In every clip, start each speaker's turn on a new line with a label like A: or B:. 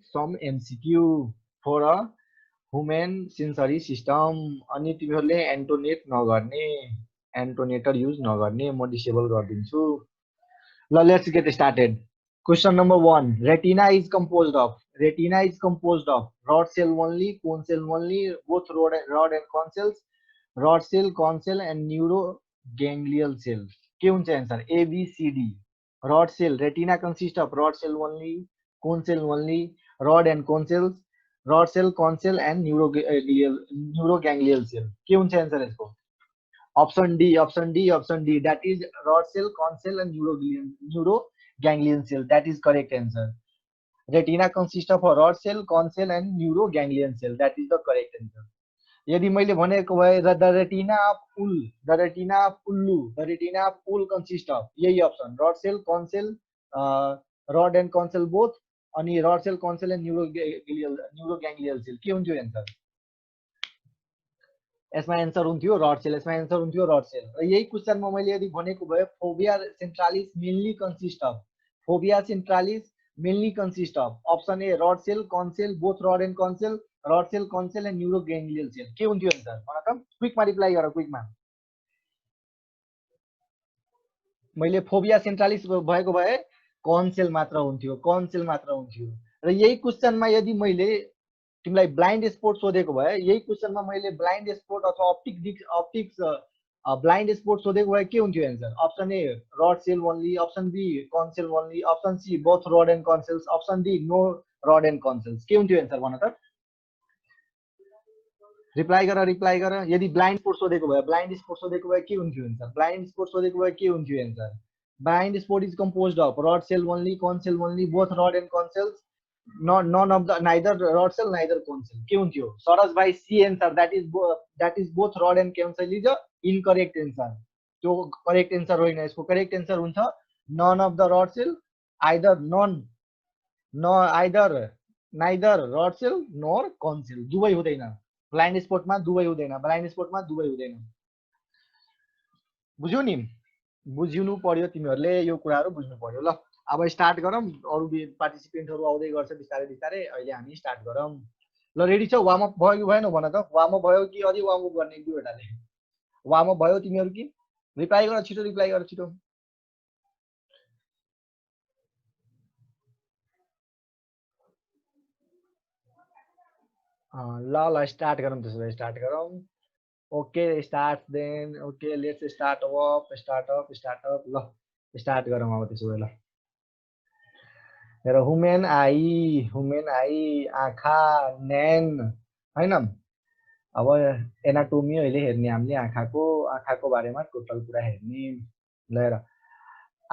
A: some MCQ for a human sensory system अनि तिमीहरूले एन्टोनेट नगर्ने एन्टोनेटर युज नगर्ने म डिसेबल गरिदिन्छु ल let's get started question number 1 retina is composed of rod cell only cone cell only both rod and cone cells rod cell cone cell and neuroganglial cell के हुन्छ answer A B C D rod cell retina consists of rod cell only cone cell only rod and cone cells rod cell cone cell and neuroganglial cell के हुन्छ answer यसको option D that is rod cell cone cell and neuroganglion cell that is correct answer retina consists of a rod cell cone cell and neuroganglion cell that is the correct answer यदि मैले भनेको भए the retina of उल the retina of उल्लु the retina of उल consist of यही option rod cell cone cell rod and cone cell both अनि rod cell cone cell and neuroganglial cell के हुन्थ्यो एन्सर यसमा एन्सर हुन्थ्यो रड सेल यसमा एन्सर हुन्थ्यो रड सेल र यही क्वेसनमा मैले यदि भनेको भए fovea centralis mainly consist of fovea centralis mainly consist of option A rod cell कन्सेल both rod and cone cell rod cell cone cell and neuroganglial cell के हुन्थ्यो एन्सर भन त क्विकमा रिप्लाई गर क्विकमा मैले फोबिया सेन्ट्रालिस भएको भए कन्सेल मात्र हुन्थ्यो कन्सेल मात्र हुन्थ्यो र यही क्वेसनमा यदि मैले तिमीलाई ब्लाइन्ड स्पोर्ट सोधेको भए यही क्वेसनमा मैले ब्लाइन्ड स्पोर्ट अथवा अप्टिक्स ब्लाइन्ड स्पोर्ट सोधेको भए के हुन्थ्यो answer option A rod cell only option B cone cell only option C both rod and cone cells option D no rod and cone cells के हुन्थ्यो एन्सर भन त रिप्लाई गर यदि ब्लाइन्ड स्पोर्ट सोधेको भए ब्लाइन्ड स्पोर्ट सोधेको भए के हुन्थ्यो एन्सर ब्लाइन्ड स्पोर्ट सोधेको भए के हुन्थ्यो answer blind spot is composed of rod cell only cone cell only both rod and cone cells none of the neither rod cell neither cone cell के हुन्थ्यो सरस भाइ C answer that is both rod and cone cell is a incorrect answer त्यो correct answer होइन यसको correct answer हुन्छ none of the rod cell either none no either neither rod cell nor cone cell दुवै हुँदैन blind स्पोर्टमा दुवै हुँदैन blind स्पोर्टमा दुवै हुँदैन बुझ्यौ नि बुझ्नु पर्यो तिमीहरूले यो कुराहरू बुझ्नु पर्यो ल अब स्टार्ट गरौँ अरू पार्टिसिपेन्टहरू आउँदै गर्छ बिस्तारै बिस्तारै अहिले हामी स्टार्ट गरौँ ल रेडी छौ वार्म अप भयो कि भएन भन त वार्म अप भयो कि अझै वार्म अप गर्ने एक दुईवटाले वार्म अप भयो तिमीहरू कि रिप्लाई गर छिटो ल ल स्टार्ट गरौँ त्यसो भए स्टार्ट गरौँ okay start then okay let's start up ल स्टार्ट गरौँ अब त्यसो भए ल हेर हुमेन आई आँखा न्यान होइन अब एनाटोमी अहिले हेर्ने हामीले आँखाको बारेमा टोटल कुरा हेर्ने ल हेर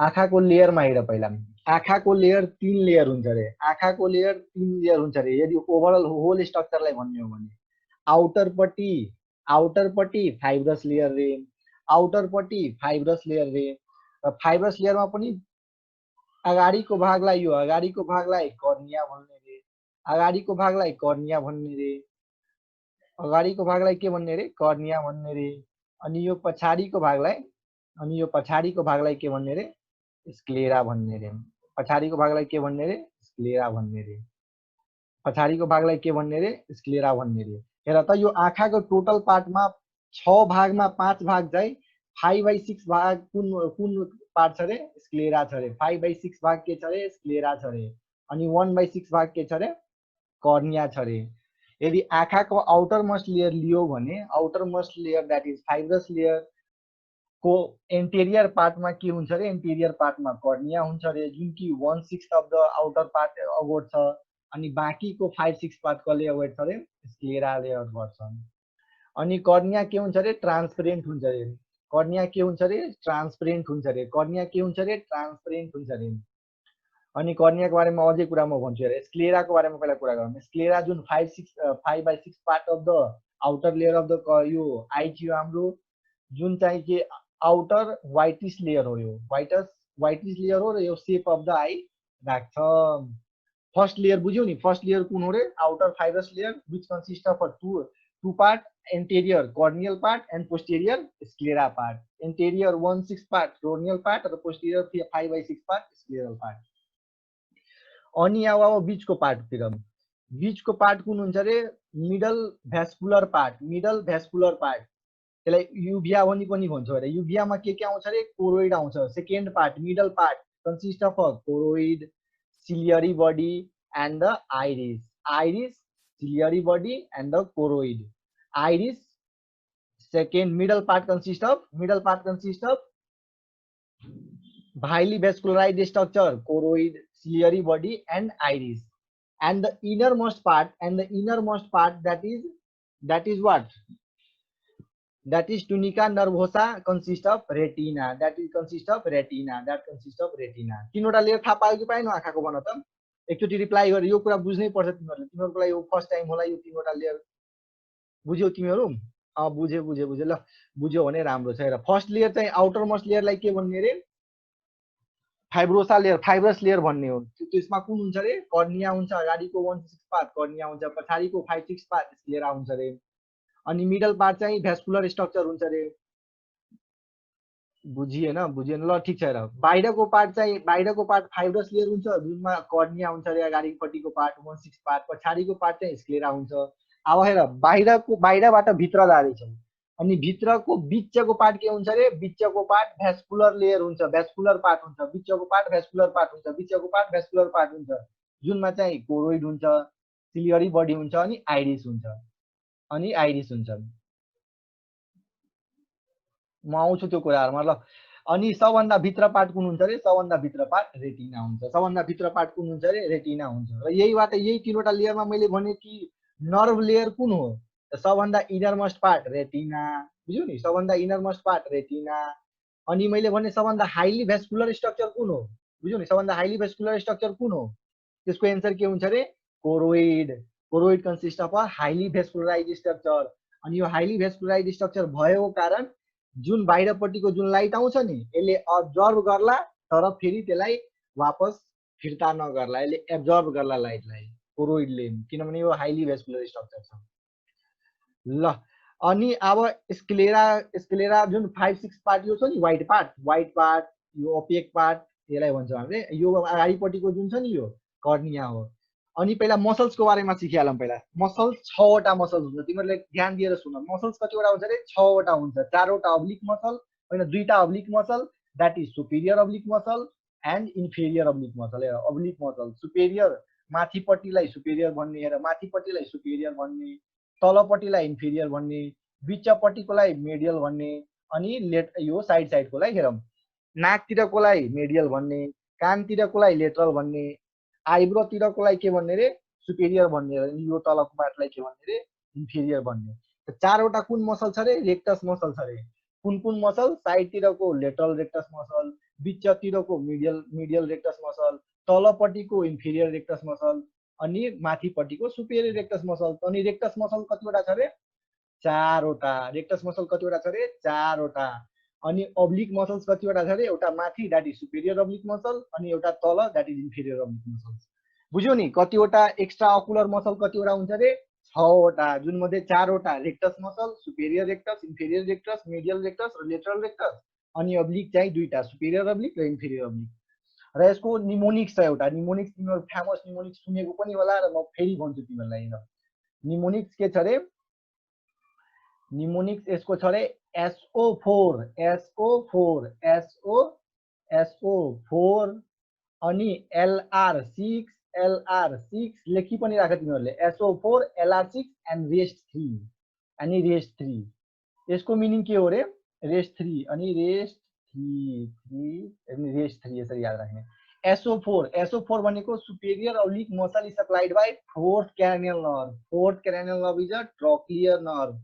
A: आँखाको लेयरमा हेर पहिला आँखाको लेयर 3 लेयर हुन्छ रे आँखाको लेयर 3 लेयर हुन्छ रे यदि ओभरअल होल स्ट्रक्चरलाई भन्ने हो भने आउटरपट्टि फाइब्रस लेयर रे आउटरपट्टि फाइब्रस लेयर रे र फाइब्रस लेयरमा पनि अगाडिको भागलाई कर्निया भन्ने रे अगाडिको भागलाई कर्निया भन्ने रे अगाडिको भागलाई के भन्ने रे कर्निया भन्ने रे अनि यो पछाडिको भागलाई के भन्ने रे स्क्लेरा भन्ने रे पछाडिको भागलाई के भन्ने रे स्क्लेरा भन्ने रे पछाडिको भागलाई के भन्ने रे स्क्लेरा भन्ने रे हेर त यो आँखाको टोटल पार्टमा 6 भागमा 5 भाग चाहिँ 5/6 भाग कुन पार्ट छ रे स्क्लेरा छ रे 5/6 भाग के छ रे स्क्लेरा छ रे अनि 1/6 भाग के छ रे कर्निया छ रे यदि आँखाको आउटर मोस्ट लेयर लियो भने outer most layer that is fibrous layer को एन्टेरियर पार्टमा के हुन्छ रे एन्टेरियर पार्टमा कर्निया हुन्छ रे जुन कि 1/6 अफ द आउटर पार्ट अगोट छ अनि बाँकीको 5/6 पार्ट कसले अवोइड छ रे स्क्लेराले अवोइड गर्छ अनि कर्निया के हुन्छ रे ट्रान्सपेरेन्ट हुन्छ रे कर्निया के हुन्छ रे ट्रान्सपेरेन्ट हुन्छ रे कर्निया के हुन्छ रे ट्रान्सपेरेन्ट हुन्छ रे अनि कर्नियाको बारेमा अझै कुरा म भन्छु हेर स्क्लेराको बारेमा पहिला कुरा गरौँ स्क्लेरा जुन 5/6 part of the outer layer of the यो आई थियो हाम्रो जुन चाहिँ के आउटर व्हाइटिश लेयर हो यो व्हाइटिश लेयर हो र यो शेप अफ द आई राख्छ फर्स्ट लेयर बुझ्यौ नि फर्स्ट लेयर कुन हो रे outer fibrous layer which consist of two part anterior corneal part and posterior sclera part anterior 1/6 part corneal part र posterior 5/6 part scleral part अनि अब बीचको पार्टतिर बीचको पार्ट कुन हुन्छ रे मिडल भ्यास्कुलर पार्ट त्यसलाई युभिया पनि भन्छौँ अरे युभियामा के आउँछ रे कोरोइड आउँछ second part middle part consist of a choroid ciliary body and the iris ciliary body and the choroid iris second middle part consists of highly vascularized structure choroid ciliary body and iris and the innermost part that is what that is tunica nervosa consists of retina that consists of retina तीनवटा layer थाहा पायो कि पाएन आँखाको भन त एकचोटि reply गरे यो कुरा बुझ्नै पर्छ तिमीहरुले तिमीहरुको लागि यो फर्स्ट टाइम होला यो तीनवटा लेयर बुझ्यौ तिमीहरु बुझ्यो ल बुझ्यौ भने राम्रो छ र फर्स्ट लेयर चाहिँ आउटर मोस्ट लेयरलाई के भन्ने रे फाइब्रस लेयर भन्ने हो त्यसमा कुन हुन्छ रे कर्निया हुन्छ अगाडिको 1/6 पार्ट कर्निया हुन्छ पछाडिको 5/6 पार्ट स्क्लेरा हुन्छ रे अनि मिडल पार्ट चाहिँ भ्यास्कुलर स्ट्रक्चर हुन्छ रे बुझिएन ल ठीक छ र बाहिरको पार्ट फाइब्रस लेयर हुन्छ जुनमा कर्निया हुन्छ रे अगाडिपट्टिको पार्ट 1/6 पार्ट पछाडिको पार्ट चाहिँ स्क्लेरा हुन्छ अब हेर बाहिरबाट भित्र जाँदैछ अनि भित्रको बिचको पार्ट के हुन्छ रे बिचको पार्ट भ्यास्कुलर लेयर हुन्छ भ्यास्कुलर पार्ट हुन्छ बिचको पार्ट भ्यास्कुलर पार्ट हुन्छ जुनमा चाहिँ कोरोइड हुन्छ सिलियरी बडी हुन्छ अनि आइरिस हुन्छ म आउँछु त्यो कुराहरुमा ल अनि सबभन्दा भित्र पार्ट कुन हुन्छ रे सबभन्दा भित्र पार्ट रेटिना हुन्छ सबभन्दा भित्र पार्ट कुन हुन्छ रे रेटिना हुन्छ र यही तीनवटा लेयरमा मैले भने कि नर्भ लेयर कुन हो सबभन्दा इनरमोस्ट पार्ट रेटिना बुझ्यौ नि सबभन्दा इनरमोस्ट पार्ट रेटिना अनि मैले भने सबभन्दा हाइली भ्यास्कुलर स्ट्रक्चर कुन हो बुझ्यौ नि सबभन्दा हाइली भ्यास्कुलर स्ट्रक्चर कुन हो त्यसको एन्सर के हुन्छ रे choroid consist of a highly vascularized structure अनि यो हाइली भ्यास्कुलराइज्ड स्ट्रक्चर भएको कारण जुन बाहिरपट्टिको जुन लाइट आउँछ नि यसले अब्जर्भ गर्ला तर फेरि त्यसलाई वापस फिर्ता नगर्ला यसले एब्जर्भ गर्ला लाइटलाई कोरोइडले किनभने यो हाइली भ्यास्कुलर स्ट्रक्चर छ ल अनि अब स्क्लेरा जुन 5/6 पार्ट यो छ नि व्हाइट पार्ट यो ओपेक पार्ट यसलाई भन्छौँ हामीले यो अगाडिपट्टिको जुन छ नि यो कर्निया हो अनि पहिला मसल्सको बारेमा सिकिहालौँ पहिला मसल्स 6 वटा मसल्स हुन्छ तिमीहरुले ध्यान दिएर सुन मसल्स कतिवटा हुन्छ रे 6 वटा हुन्छ 4 वटा अब्लिक मसल हैन 2 टा oblique muscle that is superior oblique muscle and inferior oblique muscle oblique muscle superior माथिपट्टिलाई सुपेरियर भन्ने र माथिपट्टिलाई सुपेरियर भन्ने तलपट्टिलाई इन्फेरियर भन्ने बिचपट्टिकोलाई मेडियल भन्ने अनि यो साइडकोलाई हेरौँ नाकतिरकोलाई मेडियल भन्ने कानतिरकोलाई लेटरल भन्ने आइब्रोतिरकोलाई के भन्ने रे सुपेरियर भन्ने यो तलको पार्टलाई के भन्ने रे इन्फेरियर भन्ने चारवटा कुन मसल छ रे रेक्टस मसल छ रे कुन मसल साइडतिरको लेटरल रेक्टस मसल बिचतिरको मिडियल रेक्टस मसल तलपट्टिको इन्फेरियर रेक्टस मसल अनि माथिपट्टिको सुपेरियर रेक्टस मसल अनि रेक्टस मसल कतिवटा छ रे 4 वटा रेक्टस मसल कतिवटा छ रे 4 वटा अनि अब्लिक मसल्स कतिवटा छ रे एउटा माथि that is superior oblique muscle अनि एउटा तल that is inferior oblique muscle बुझ्यौ नि कतिवटा एक्स्ट्रा अकुलर मसल कतिवटा हुन्छ रे 6 वटा जुन मध्ये 4 वटा rectus muscle superior rectus inferior rectus medial rectus र लेटरल रेक्टस अनि अब्लिक चाहिँ दुईटा सुपेरियर अब्लिक र इन्फेरियर अब्लिक र यसको निमोनिक्स छ एउटा निमोनिक्स तिमीहरु फेमस निमोनिक्स सुनेको पनि होला र म फेरि भन्छु तिमीहरुलाई ल निमोनिक्स के छ रे निमोनिक्स यसको छ रे SO4 अनि LR6 लेखी पनि राख तिमीहरुले SO4 LR6 एन्ड रेस्ट 3 यसको मिनिङ के हो रे रेस्ट 3 अनि रेस्ट 3 यसरी याद राख्ने SO4 भनेको superior oblique muscle is supplied by fourth cranial nerve is a trochlear nerve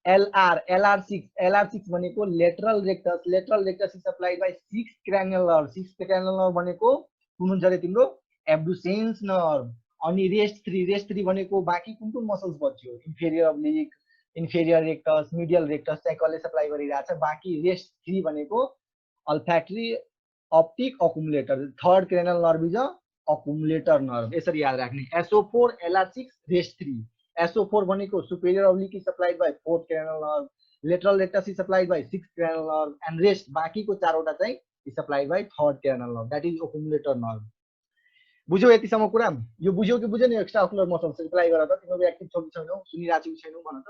A: LR6 भनेको lateral rectus is supplied by six cranial nerve भनेको कुन हुन्छ रे तिम्रो एब्डुसेन्स नर्भ अनि रेस्ट 3 भनेको बाँकी कुन मसल्स बच्यो inferior oblique inferior rectus medial rectus चाहिँ कसले सप्लाई गरिरहेछ बाँकी रेस्ट 3 भनेको olfactory optic oculomotor third cranial nerve is a oculomotor nerve यसरी याद राख्ने SO4 LR6 रेस्ट 3 SO4 भनेको superior oblique is supplied by fourth cranial nerve lateral rectus is supplied by six cranial nerve and rest बाँकीको 4 वटा चाहिँ is supplied by third cranial nerve that is accumulator nerve बुझ्यौ यतिसम्म कुरा? यो बुझ्यौ कि बुझेन? एक्स्ट्रा ओकुलर मसल्स रिप्लाई गर त, तिम्रो एक्टिभ छौ कि छैनौ, सुनिरहेको छु कि छैनौ भन त।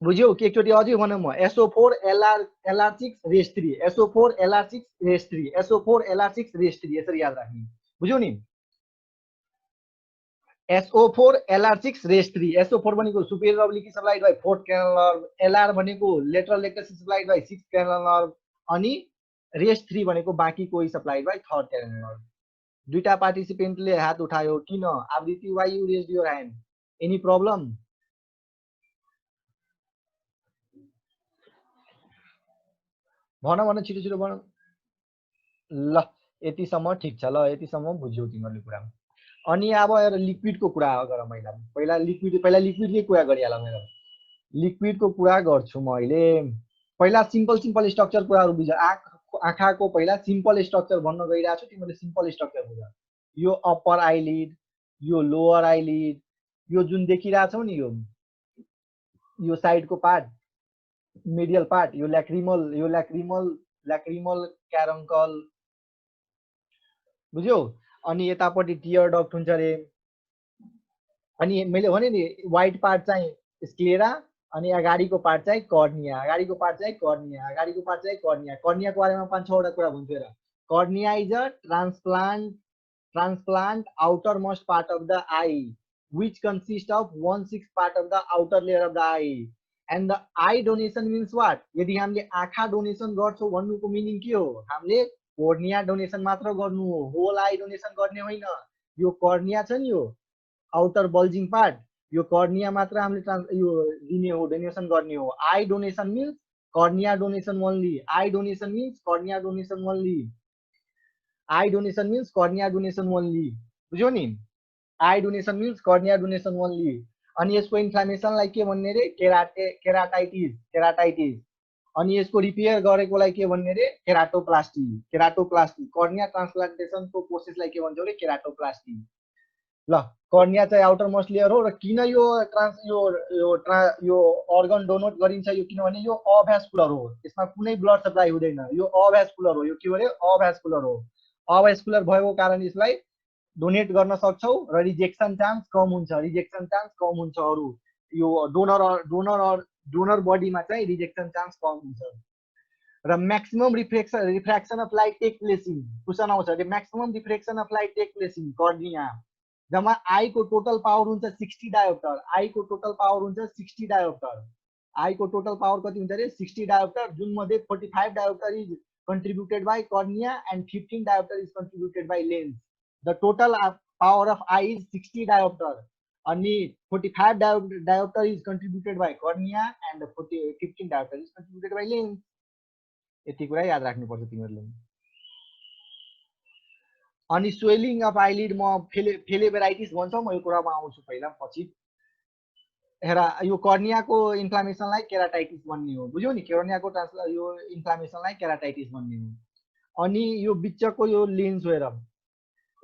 A: बुझ्यौ कि एकचोटि अझै भनौँ म, SO4 LR6 rest 3, SO4 LR6 rest 3, SO4 LR6 rest 3, यसरी याद राख्ने। बुझ्यौ नि? SO4 LR6 रेस 3, SO4 भनेको superior oblique supplied by fourth cranial nerve, LR भनेको lateral rectus supplied by six cranial nerve, अनि रेस 3 भनेको बाँकी कोही supplied by third cranial nerve. दुईटा पार्टिसिपेन्टले हात उठायो, किन? Aavriti, why you raised your hand, any problem? भन भन, छिटो छिटो भन। ल यतिसम्म ठिक छ, ल यतिसम्म बुझ्यौ तिमीहरूले कुरा। अनि अब हेर लिक्विडको कुरा गर मैले। पहिला लिक्विडकै कुरा गरिहालौँ। हेर लिक्विडको कुरा गर्छु म अहिले। पहिला सिम्पल स्ट्रक्चर कुराहरू बुझ। आँखाको पहिला सिम्पल स्ट्रक्चर भन्न गइरहेको छु, तिमीले सिम्पल स्ट्रक्चर बुझ। यो अप्पर आइलिड, यो लोअर आइलिड, यो जुन देखिरहेछौ नि, यो साइडको पार्ट, मिडियल पार्ट, यो ल्याक्रिमल क्यारङ्कल, बुझ्यौ? अनि यतापट्टि टियर डक्ट हुन्छ रे। अनि मैले भने नि व्हाइट पार्ट चाहिँ स्क्लेरा, अनि अगाडिको पार्ट चाहिँ कर्निया, कर्नियाको बारेमा 5-6 वटा कुरा भन्छु। हेर, cornea is a transplant outermost part of the eye which consists of 1/6 part of the outer layer of the eye, and the eye donation means what? यदि हामीले आँखा डोनेसन गर्छौं भन्नुको मिनिङ के हो? हामीले कर्निया डोनेसन मात्र गर्नु हो, होल आई डोनेसन गर्ने होइन। यो कर्निया छ नि, यो आउटर बल्जिङ पार्ट, यो कर्निया मात्र हामीले यो दिने हो, डोनेसन गर्ने हो। I donation means cornea donation only, I donation means cornea donation only, I donation means cornea donation only. बुझ्यौ नि? I donation means cornea donation only. अनि यसको इन्फ्लामेसनलाई के भन्ने रे? केराटाइटिस। अनि यसको रिपेयर गरेकोलाई के भन्ने रे? केराटोप्लास्टी। कर्निया ट्रान्सप्लान्टेसनको प्रोसेसलाई के भन्छौ रे? केराटोप्लास्टी। ल, कर्निया चाहिँ आउटर मोस्ट लेयर हो। र किन यो अर्गन डोनेट गरिन्छ? यो किनभने यो अभ्यास्कुलर हो, यसमा कुनै ब्लड सप्लाई हुँदैन, यो अभ्यास्कुलर हो। यो के हो रे? अभ्यास्कुलर हो। अभ्यास्कुलर भएको कारण यसलाई डोनेट गर्न सक्छौ र रिजेक्सन चान्स कम हुन्छ। अरू यो डोनर बडीमा चाहिँ रिजेक्सन चान्स कम हुन्छ। र maximum refraction of light take place in, question आउँछ रे, maximum refraction of light take place in cornea, जम्मा आईको टोटल पावर हुन्छ 60 डायोप्टर। आईको टोटल पावर हुन्छ 60 डायोप्टर। आईको टोटल पावर कति हुन्छ रे? 60 डायोप्टर, जुन मध्ये 45 dioptre is contributed by cornea and 15 diopter is contributed by lens. The total power of eye is 60 diopter. Only 45 diopter is contributed by cornea and 15 diopter is contributed by lens. यति कुरा याद राख्नुपर्छ तिमीहरूले। अनि swelling of eyelid म फेलेबेराइटिस भन्छौ, म यो कुरामा आउँछु पहिला पछि। हेर, यो कर्नियाको इन्फ्लामेसनलाई केराटाइटिस भन्ने हो। बुझ्यौ नि? कर्नियाको यो इन्फ्लामेसनलाई केराटाइटिस भन्ने हो। अनि यो बिचको यो लेन्स हो। हेर,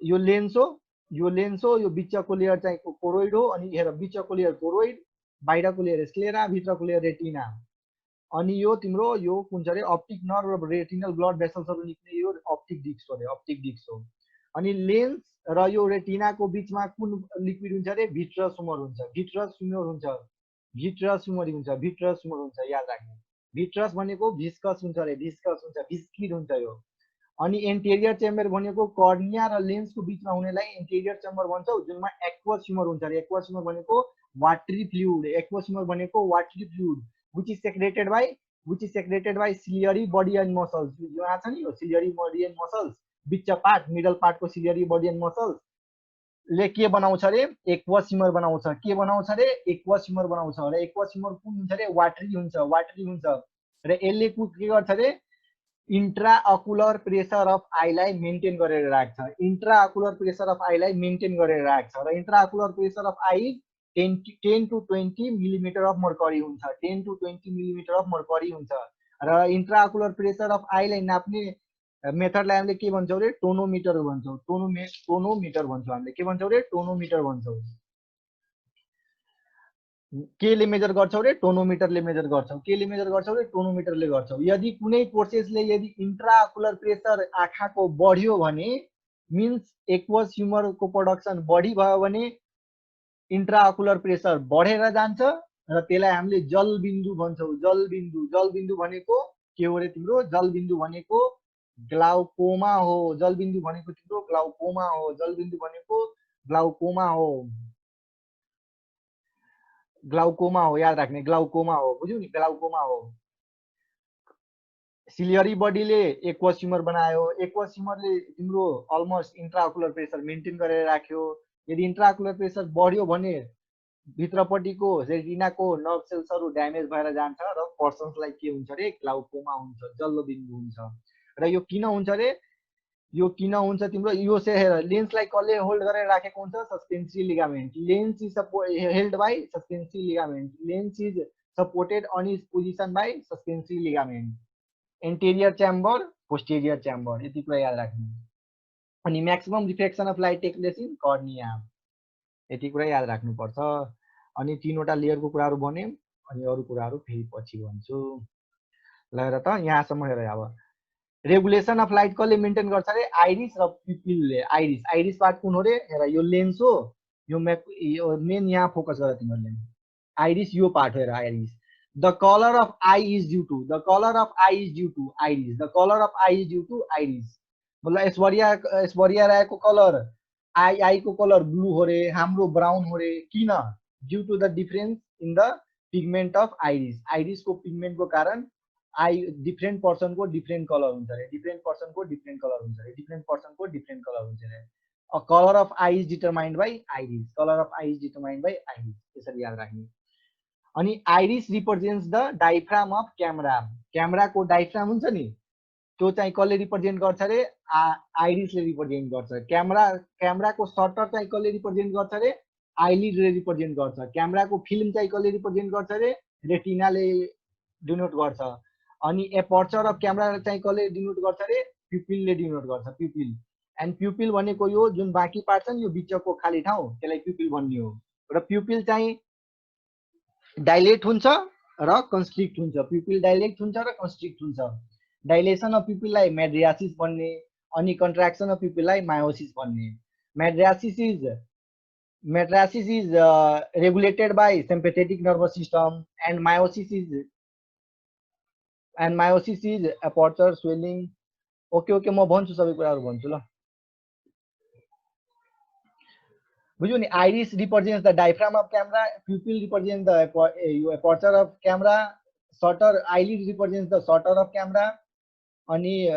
A: यो लेन्स हो, यो बिचको लेयर चाहिँ कोरोइड हो। अनि हेर, बिचको लेयर कोरोइड, बाहिरको लेयर स्क्लेरा, भित्रको लेयर रेटिना। अनि यो तिम्रो यो कुन छ रे? अप्टिक नर्भ र रेटिनल ब्लड भेसल्सहरु निक्ने यो अप्टिक डिस्क हो रे, अप्टिक डिस्क हो। अनि लेन्स र यो रेटिनाको बीचमा कुन लिक्विड हुन्छ रे? भिट्रस ह्युमर हुन्छ, याद राख्नु। भिट्रस भनेको भिस्कस हुन्छ रे, भिस्किड हुन्छ यो। अनि एन्टेरियर चेम्बर भनेको कर्निया र लेन्सको बीचमा हुनेलाई एन्टेरियर चेम्बर भन्छौ, जुनमा एक्वस ह्युमर हुन्छ रे। एक्वस ह्युमर भनेको watery fluid, which is secreted by ciliary body and muscles. जो आछ नि यो ciliary body and muscles, बिच पार्ट, मिडल पार्टको ciliary body and muscles ले के बनाउँछ रे? एक्वस ह्युमर बनाउँछ। के बनाउँछ रे? एक्वस ह्युमर बनाउँछ। र एक्वस ह्युमर कुन हुन्छ रे? वाटरी हुन्छ। र यसले के गर्छ रे? इन्ट्राअकुलर प्रेसर अफ आईलाई मेन्टेन गरेर राख्छ। र intraocular pressure of eye 10 to 20 millimetre of mercury हुन्छ, 10 to 20 मिलिमिटर अफ मर्करी हुन्छ। र इन्ट्राअकुलर प्रेसर अफ आईलाई नाप्ने मेथडलाई हामीले के भन्छौँ रे? टोनोमिटर भन्छौँ। टोनोमिटर भन्छौँ हामीले। के भन्छौँ रे? टोनोमिटर भन्छौँ। केले मेजर गर्छौ रे? टोनोमिटरले मेजर गर्छौ। केले मेजर गर्छौ रे? टोनोमिटरले गर्छौ। यदि कुनै प्रोसेसले यदि इन्ट्राअकुलर प्रेसर आँखाको बढ्यो भने मिन्स एक्वस ह्युमर को प्रोडक्सन बढी भयो भने इन्ट्राअकुलर प्रेसर बढेर जान्छ र त्यसलाई हामीले जलबिन्दु भन्छौँ। जलबिन्दु भनेको के हो रे तिम्रो? जलबिन्दु भनेको ग्लाउकोमा हो। जलबिन्दु भनेको तिम्रो ग्लाउकोमा हो। जलबिन्दु भनेको ग्लाउकोमा हो। ग्लाउकोमा हो, याद राख्ने, ग्लाउकोमा हो, बुझ्यौ नि, ग्लाउकोमा हो। सिलियरी बडीले एक्वस ह्युमर बनायो। एक्वस ह्युमरले तिम्रो अलमोस्ट इन्ट्राअकुलर प्रेसर मेन्टेन गरेर राख्यो। यदि इन्ट्राअकुलर प्रेसर बढ्यो भने भित्रपट्टिको रेटिनाको नर्भ सेल्सहरू ड्यामेज भएर जान्छ र पर्सन्सलाई के हुन्छ रे? ग्लाउकोमा हुन्छ, जल्लोबिन्दु हुन्छ। र यो किन हुन्छ रे? यो किन हुन्छ तिम्रो? यो चाहिँ हेर, लेन्सलाई कसले होल्ड गरेर राखेको हुन्छ? Suspensory ligament. Lens is held by suspensory ligament. Lens is supported on is position by suspensory ligament. Anterior chamber, posterior chamber, यति कुरा याद राख्नु। अनि maximum reflection of light takes place in cornea, यति कुरा याद राख्नुपर्छ। अनि 3वटा लेयरको कुराहरू भने, अनि अरू कुराहरू फेरि पछि भन्छु। ल हेर त, यहाँसम्म हेर। अब रेगुलेसन अफ लाइट कसले मेन्टेन गर्छ रे? आइरिस र प्युपिलले। आइरिस पार्ट कुन हो रे? हेर, यो लेन्स हो, यो मेन यहाँ फोकस गर तिमीहरूले। आइरिस यो पार्ट हो, हेर, iris. The color of eye is due to, the color of eye is due to iris, the color of eye is due to iris। मतलब ऐश्वर्या राय को कलर, आई को कलर ब्लू हो रे, हाम्रो ब्राउन हो रे, किन? Due to the difference in the pigment of iris. Iris को पिगमेंट को कारण आई डिफरेंट पर्सन को डिफरेंट कलर हुन्छ रे, डिफरेंट पर्सन को डिफरेंट कलर हुन्छ रे, डिफरेंट पर्सन को डिफरेंट कलर हुन्छ रे। A colour of eye is determined by iris, colour of eye is determined by iris, त्यसरी याद राख्ने। अनि iris represents the diaphragm of camera. क्यामेराको डायफ्राम हुन्छ नि, त्यो चाहिँ कसले रिप्रेजेन्ट गर्छ रे? आइरिसले रिप्रेजेन्ट गर्छ। क्यामेराको सटर चाहिँ कसले रिप्रेजेन्ट गर्छ रे? आइलिडले रिप्रेजेन्ट गर्छ। क्यामेराको फिल्म चाहिँ कसले रिप्रेजेन्ट गर्छ रे? रेटिनाले डिनोट गर्छ। अनि एपर्चर अफ क्यामेरा चाहिँ कसले डिनोट गर्छ रे? प्युपिलले डिनोट गर्छ, प्युपिल। एन्ड प्युपिल भनेको यो जुन बाँकी पार्ट छ नि, यो बिचको खाली ठाउँ, त्यसलाई प्युपिल भन्ने हो। र प्युपिल चाहिँ डाइलेट हुन्छ र कन्स्ट्रिक्ट हुन्छ। प्युपिल डाइलेट हुन्छ र कन्स्ट्रिक्ट हुन्छ। डाइलेसन अफ प्युपिललाई मेड्रियासिस भन्ने, अनि कन्ट्र्याक्सन अफ प्युपिललाई मायोसिस भन्ने। Mydriasis is regulated by sympathetic nervous system and miosis is aperture swelling. Okay म भन्छु, सबै कुराहरू भन्छु ल। बुझ्यो नि? Iris represents the diaphragm of camera, pupil represents the aperture of camera, shutter eyelid represents the shutter of camera, अनि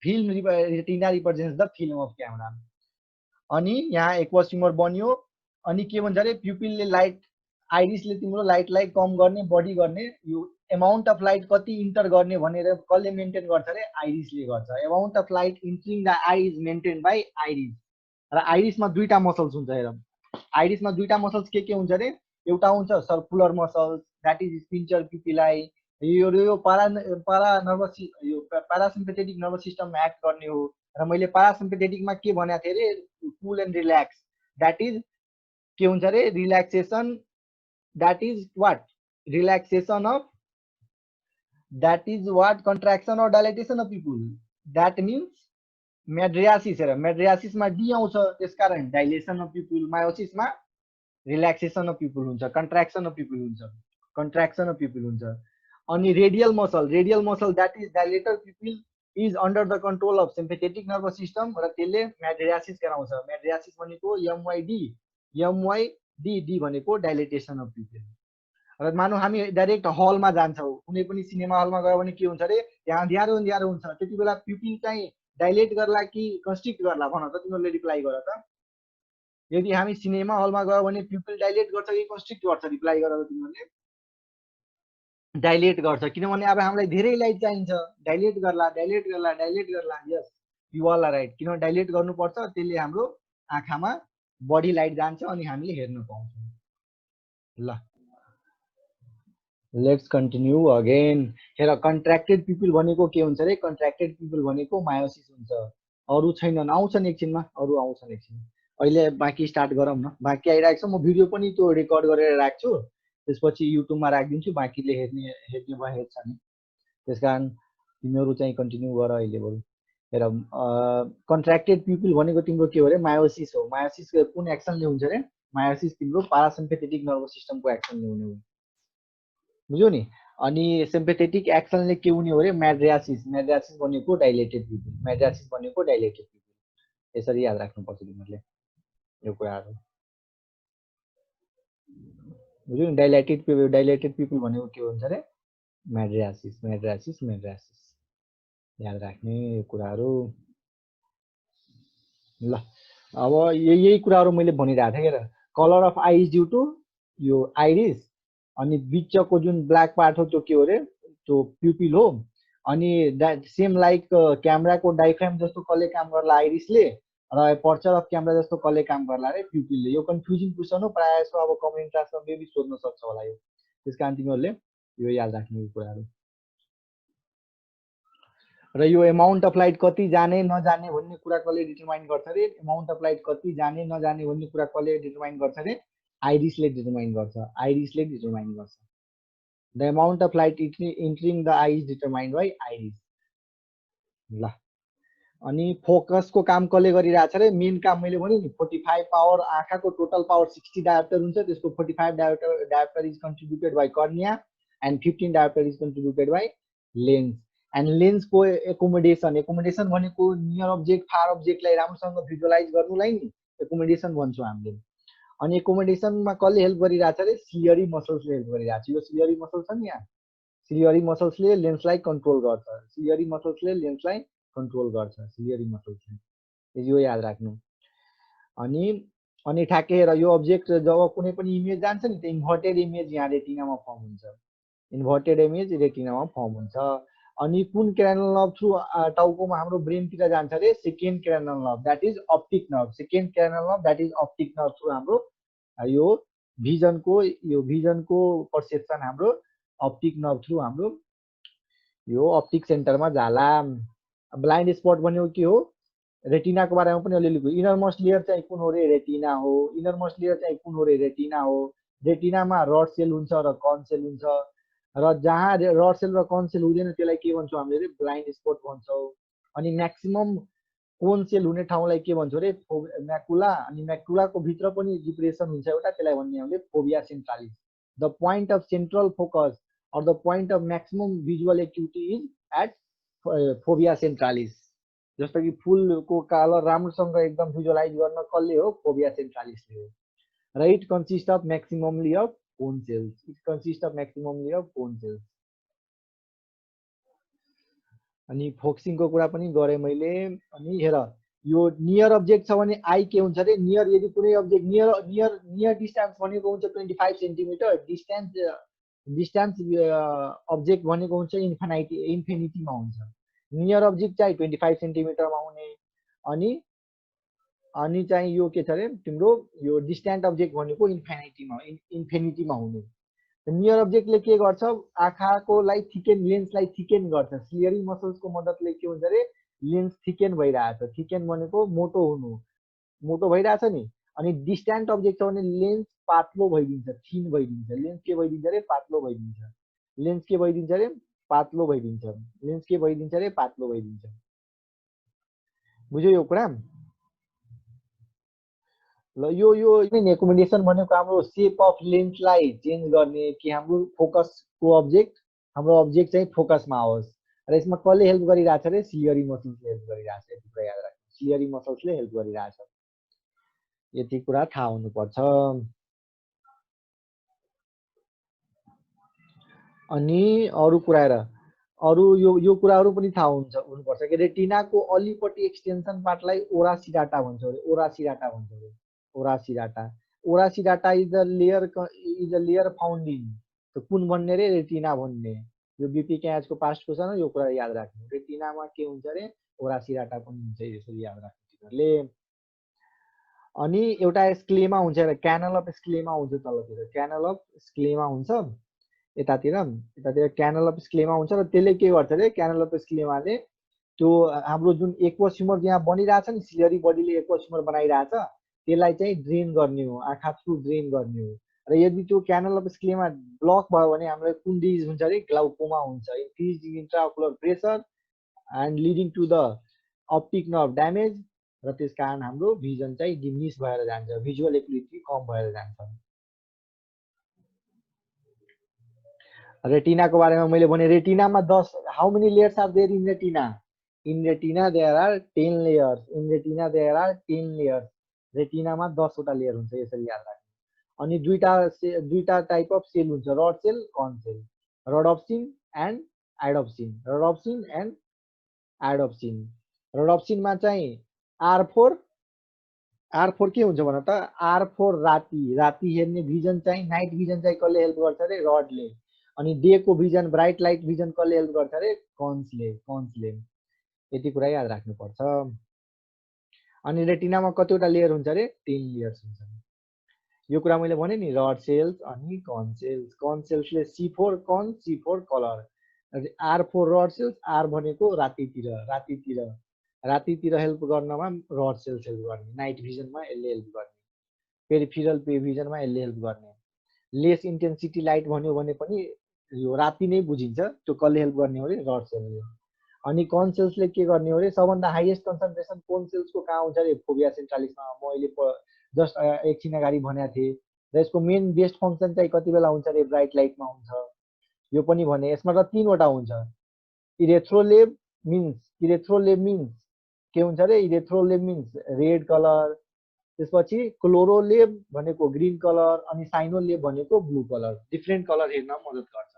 A: film retina represents the film of camera. अनि यहाँ एक्वस ह्युमर बन्यो। अनि के भन्छ रे? प्युपिलले लाइट, आइरिसले तिम्रो लाइटलाई कम गर्ने, बढी गर्ने, यो एमाउन्ट अफ लाइट कति इन्टर गर्ने भनेर कसले मेन्टेन गर्छ रे? आइरिसले गर्छ। Amount of light entering the eye is maintain by iris. र आइरिसमा दुईटा मसल्स हुन्छ। हेर, आइरिसमा दुईटा मसल्स के हुन्छ रे? एउटा हुन्छ सर्कुलर मसल्स, द्याट इज स्पिन्चर प्युपिलाई। यो पारा नर्भस, यो प्यारासिम्पेथेटिक नर्भस सिस्टममा एक्ट गर्ने हो। र मैले प्यारासिम्पेथेटिकमा के भनेको थिएँ रे? Cool and relax, that is के हुन्छ रे? Relaxation, that is what? Relaxation of, that is what? Contraction or dilatation of pupil, that means mydriasis. हेर, मेड्रियासिसमा डी आउँछ, त्यसकारण डाइलेसन अफ प्युपिल। मायोसिसमा रिल्याक्सेसन अफ प्युपिल हुन्छ, कन्ट्र्याक्सन अफ प्युपिल हुन्छ, कन्ट्र्याक्सन अफ प्युपिल हुन्छ। अनि radial muscle that is dilator pupil is under the control of sympathetic nervous system, र त्यसले मेड्रियासिस गराउँछ। मेड्रियासिस भनेको एमवाइडी भनेको डाइलेटेसन अफ प्युपिल। र मानौ हामी डाइरेक्ट हलमा जान्छौँ, कुनै पनि सिनेमा हलमा गयो भने के हुन्छ रे? त्यहाँ अँध्यारो हुन्छ। त्यति बेला प्युपिल चाहिँ डाइलेट गर्ला कि कन्स्ट्रिक्ट गर्ला? भन त, तिमीहरूले रिप्लाई गर त। यदि हामी सिनेमा हलमा गयो भने प्युपिल डाइलेट गर्छ कि कन्स्ट्रिक्ट गर्छ? रिप्लाई गर त तिमीहरूले। डाइलेट गर्छ, किनभने अब हामीलाई धेरै लाइट चाहिन्छ। डाइलेट गर्ला। यस, यु अल आर राइट। किन डाइलेट गर्नुपर्छ? त्यसले हाम्रो आँखामा बढी लाइट जान्छ अनि हामीले हेर्न पाउँछौँ। ल, लेट्स कन्टिन्यू अगेन। हेर, कन्ट्र्याक्टेड प्युपिल भनेको के हुन्छ रे? कन्ट्र्याक्टेड प्युपिल भनेको मायोसिस हुन्छ। अरू छैनन्, आउँछन् एकछिनमा, अरू आउँछन् एकछिन। अहिले बाँकी स्टार्ट गरौँ न। बाँकी आइरहेको छ, म भिडियो पनि त्यो रेकर्ड गरेर राख्छु, त्यसपछि युट्युबमा राखिदिन्छु। बाँकीले हेर्ने भए हेर्छ नि, त्यस कारण तिमीहरू चाहिँ कन्टिन्यू गर अहिले बरु। हेर कन्ट्र्याक्टेड प्युपिल भनेको तिम्रो के हो अरे मायोसिस हो। मायोसिस कुन एक्सनले हुन्छ अरे? मायोसिस तिम्रो पारासिम्पेथेटिक नर्भस सिस्टमको एक्सनले हुने हो, बुझ्यौ नि। अनि सिम्पेथेटिक एक्सनले के हुने हो अरे म्याड्रियासिस। म्याड्रियासिस भनेको डाइलेटेड प्युपिल, म्याड्रियासिस भनेको डाइलेटेड प्युपिल। यसरी याद राख्नुपर्छ तिमीहरूले यो कुराहरू, बुझ्यौ नि। डाइलेटेड प्युपिल भनेको के हुन्छ अरे म्याड्रियासिस, म्याड्रियासिस, म्याड्रियासिस। याद राख्ने यो कुराहरू ल। अब यही कुराहरू मैले भनिरहेको थिएँ। हेर colour of eye is due to यो आइरिस, अनि बिचको जुन ब्ल्याक पार्ट हो त्यो के हो अरे त्यो प्युपिल हो। अनि सेम लाइक क्यामेराको डाइफ्राम जस्तो कसले काम गर्ला आइरिसले, र पर्चर अफ क्यामेरा जस्तो कसले काम गर्ला अरे प्युपिलले। यो कन्फ्युजिङ क्वेसन हो, प्रायः जस्तो अब कमेन्ट क्लासमा मेबी सोध्न सक्छ होला यो, त्यस कारण तिमीहरूले यो याद राख्ने यो कुराहरू। र यो एमाउन्ट अफ लाइट कति जाने नजाने भन्ने कुरा कसले डिटरमाइन गर्छ अरे? एमाउन्ट अफ लाइट कति जाने नजाने भन्ने कुरा कसले डिटरमाइन गर्छ अरे? आइरिसले डिटरमाइन गर्छ, आइरिसले डिटरमाइन गर्छ। The amount of light entering the eye is determined by iris. ल अनि फोकसको काम कसले गरिरहेछ अरे? मेन काम मैले भने नि 45 पावर, आँखाको टोटल पावर 60 डायोप्टर हुन्छ, त्यसको 45 dioptre is contributed by cornea and 15 dioptre is contributed by lens. And लेन्सको एकोमोडेसन भनेको नियर अब्जेक्ट फार अब्जेक्टलाई राम्रोसँग भिजुअलाइज गर्नुलाई नि एकोमोडेसन भन्छौँ हामीले। अनि एकोमोडेसनमा कसले हेल्प गरिरहेछ अरे? सिलियरी मसल्सले हेल्प गरिरहेछ। यो सिलियरी मसल छ नि यहाँ, सिलियरी मसल्सले लेन्सलाई कन्ट्रोल गर्छ, सिलियरी मसल्सले लेन्सलाई कन्ट्रोल गर्छ, सिलियरी मसल्सले। यो याद राख्नु। अनि ठ्याक्कै हेर यो अब्जेक्ट जब कुनै पनि इमेज जान्छ नि त्यो इन्भर्टेड इमेज यहाँ रेटिनामा फर्म हुन्छ, इन्भर्टेड इमेज रेटिनामा फर्म हुन्छ। अनि कुन क्रेनल नर्भ थ्रु टाउकोमा हाम्रो ब्रेनतिर जान्छ अरे? Second cranial nerve, that is optic nerve. Second cranial nerve that is optic nerve through हाम्रो यो भिजनको पर्सेप्सन हाम्रो अप्टिक नर्भ थ्रु हाम्रो यो अप्टिक सेन्टरमा जाला। ब्लाइन्ड स्पट भनेको के हो? रेटिनाको बारेमा पनि अलिअलि इनर मोस्ट लेयर चाहिँ कुन हो रे? रेटिना हो। इनर मोस्ट लेयर चाहिँ कुन हो रे? रेटिना हो। रेटिनामा रड सेल हुन्छ र कन सेल हुन्छ, र जहाँ रड सेल र कन सेल हुँदैन त्यसलाई के भन्छौँ हामीले? ब्लाइन्ड स्पट भन्छौँ। अनि म्याक्सिमम कोन सेल हुने ठाउँलाई के भन्छौँ अरे? म्याकुला। अनि म्याकुलाको भित्र पनि डिप्रेसन हुन्छ एउटा, त्यसलाई भन्ने हामीले fovea centralis. The point of central focus or the point of maximum visual acuity is at fovea centralis. जस्तो कि फुलको कलर राम्रोसँग एकदम भिजुअलाइज गर्न कसले हो? फोबिया सेन्ट्रालिसले हो। र it consist of maximally of cone cells, it consist of maximally of cone cells. अनि फोक्सिङको कुरा पनि गरेँ मैले। अनि हेर यो नियर अब्जेक्ट छ भने आई के हुन्छ अरे? नियर, यदि कुनै अब्जेक्ट नियर डिस्टेन्स भनेको हुन्छ 25 सेन्टिमिटर, डिस्टेन्स अब्जेक्ट भनेको हुन्छ इन्फिनिटीमा हुन्छ। नियर अब्जेक्ट चाहिँ 25 सेन्टिमिटरमा हुने, अनि चाहिँ यो के छ अरे तिम्रो यो डिस्टेन्ट अब्जेक्ट भनेको इन्फिनिटीमा हुने। नियर अब्जेक्टले के गर्छ? आँखाकोलाई थिकेन, लेन्सलाई थिकेन गर्छ। सिलियरी मसल्सको मद्दतले के हुन्छ अरे? लेन्स थिकेन भइरहेछ। थिकेन भनेको मोटो हुनु, मोटो भइरहेछ नि। अनि डिस्टेन्ट अब्जेक्ट छ भने लेन्स पातलो भइदिन्छ, थिन भइदिन्छ। लेन्स के भइदिन्छ अरे? पातलो भइदिन्छ। लेन्स के भइदिन्छ अरे? पातलो भइदिन्छ। लेन्स के भइदिन्छ अरे? पातलो भइदिन्छ। बुझ्यो यो कुरा? ल यो एकोमोडेसन भनेको हाम्रो सेप अफ लेन्सलाई चेन्ज गर्ने कि हाम्रो फोकसको हाम्रो अब्जेक्ट चाहिँ फोकसमा आओस्। र यसमा कसले हेल्प गरिरहेछ अरे? सिलियरी मसल्सले हेल्प गरिरहेछ। यति कुरा याद राख्नु, सिलियरी मसल्सले हेल्प गरिरहेछ। यति कुरा थाहा हुनुपर्छ। अनि अरू कुरा हेर, अरू यो कुराहरू पनि थाहा हुनुपर्छ कि रेटिनाको अलिपट्टि एक्सटेन्सन पार्टलाई ओरा सिराटा भन्छ अरे। ओरा सिराटा भन्छ अरे। Ora serrata, ora serrata is a layer found in, कुन भन्ने रे? रेटिना भन्ने। यो बिपी क्याचको पास्ट क्वेसन हो, यो कुरा याद राख्नु। रेटिनामा के हुन्छ अरे? ओरा सिराटा पनि हुन्छ, यसरी याद राख्नु तिमीहरूले। अनि एउटा स्क्लेमा हुन्छ, क्यानल अफ स्क्लेमा हुन्छ तलतिर, क्यानल अफ स्क्लेमा हुन्छ यतातिर क्यानल अफ स्क्लेमा हुन्छ। र त्यसले के गर्छ अरे? क्यानल अफ स्क्लेमाले त्यो हाम्रो जुन एक्वस ह्युमर यहाँ बनिरहेछ नि, सिलियरी बडीले एक्वस ह्युमर बनाइरहेछ, त्यसलाई चाहिँ ड्रेन गर्ने हो, आँखा थ्रु ड्रेन गर्ने हो। र यदि त्यो क्यानल अफ स्क्लेमा ब्लक भयो भने हामीलाई कुन डिजिज हुन्छ अरे? ग्लाउकोमा हुन्छ। Increase intraocular pressure and leading to the optic nerve damage र त्यसकारण हाम्रो भिजन चाहिँ डिमिनिस भएर जान्छ, भिजुअल एक्युरेसी कम भएर जान्छ। रेटिनाको बारेमा मैले भने रेटिनामा 10 how many layers are there in retina? In retina there are 10 layers. In retina there are 10 layers. रेटिनामा 10 वटा लेयर हुन्छ, यसरी याद राख्नु। अनि दुईटा टाइप अफ सेल हुन्छ, rod cell, cone cell. Rhodopsin and iodopsin, rhodopsin and iodopsin. रडोप्सिनमा चाहिँ R4 के हुन्छ भन त? R4 राति हेर्ने भिजन चाहिँ, नाइट भिजन चाहिँ कसले हेल्प गर्छ अरे? रडले। अनि डेको भिजन, ब्राइट लाइट भिजन कसले हेल्प गर्छ अरे? कन्सले। यति कुरा याद राख्नुपर्छ। अनि रेटिनामा कतिवटा लेयर हुन्छ अरे? 10 लेयर्स हुन्छ। यो कुरा मैले भने नि, रड सेल्स अनि कन सेल्स। कन सेल्सले C4 cone, C4 colour. R4 rod cells, R भनेको रातितिर हेल्प गर्नमा रड सेल्स हेल्प गर्ने, नाइट भिजनमा यसले हेल्प गर्ने, पेरिफेरल भिजनमा यसले हेल्प गर्ने। लेस इन्टेन्सिटी लाइट भन्यो भने पनि यो राति नै बुझिन्छ, त्यो कसले हेल्प गर्ने हो अरे? रड सेलले। अनि कन सेल्सले के गर्ने हो अरे? सबभन्दा हाइएस्ट कन्सन्ट्रेसन कोन सेल्सको कहाँ हुन्छ अरे? फोबिया सेन्ट्रालिसमा। म अहिले जस्ट एकछिन अगाडि भनेको थिएँ। र यसको मेन बेस्ट फङ्सन चाहिँ कति बेला हुन्छ अरे? ब्राइट लाइटमा हुन्छ, यो पनि भने। यसमा त 3 वटा हुन्छ। इरेथ्रोलेब मिन्स के हुन्छ अरे? इरेथ्रोलेब मिन्स रेड कलर, त्यसपछि क्लोरोलेब भनेको ग्रीन कलर, अनि साइनोलेब भनेको ब्लू कलर। डिफ्रेन्ट कलर हेर्न मद्दत गर्छ।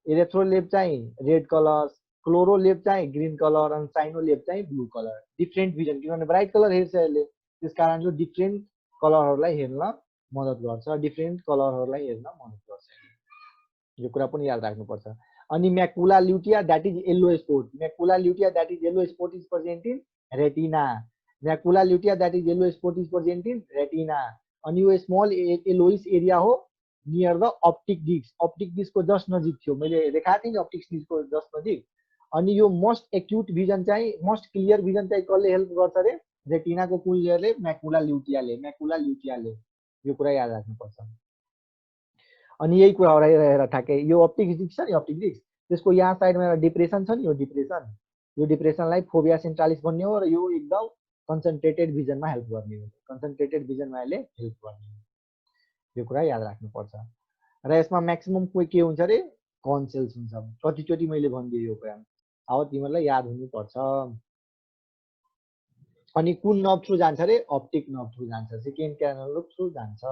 A: इरेथ्रोलेब चाहिँ रेड कलर, क्लोरोलेब चाहिँ ग्रीन कलर, अनि साइनोलेब चाहिँ ब्लू कलर। डिफ्रेन्ट भिजन, किनभने ब्राइट कलर हेर्छ यसले, त्यसकारण यो डिफ्रेन्ट कलरहरूलाई हेर्न मद्दत गर्छ। यो कुरा पनि याद राख्नुपर्छ। अनि macula lutea that is yellow spot. Macula lutea that is yellow spot is present in retina. Macula lutea that is yellow spot is present in retina. अनि यो स्मल येलोइस एरिया हो near the optic disc. Optic डिस्कको just नजिक थियो, मैले देखाएको थिएँ नि अप्टिक डिस्कको जस्ट नजिक। अनि यो मोस्ट एक्युट भिजन चाहिँ, मोस्ट क्लियर भिजन चाहिँ कसले हेल्प गर्छ अरे? रेटिनाको कुन लेयरले? म्याकुला ल्युटियाले। यो कुरा याद राख्नुपर्छ। अनि यही कुरा हेर ठ्याक्कै यो अप्टिक डिस्क छ नि, अप्टिक डिस्क, त्यसको यहाँ साइडमा एउटा डिप्रेसन छ नि, यो डिप्रेसनलाई फोबिया सेन्ट्रालिस भन्ने हो, र यो एकदम कन्सन्ट्रेटेड भिजनमा हेल्प गर्ने हो, यो कुरा याद राख्नुपर्छ। र यसमा म्याक्सिमम के हुन्छ अरे? कन सेल्स हुन्छ। कतिचोटि मैले भनिदिएँ यो कुरा, अब तिमीहरूलाई याद हुनुपर्छ। अनि कुन नर्भ थ्रु जान्छ अरे? अप्टिक नर्भ थ्रु जान्छ, सेकेन्ड क्यानल थ्रु जान्छ।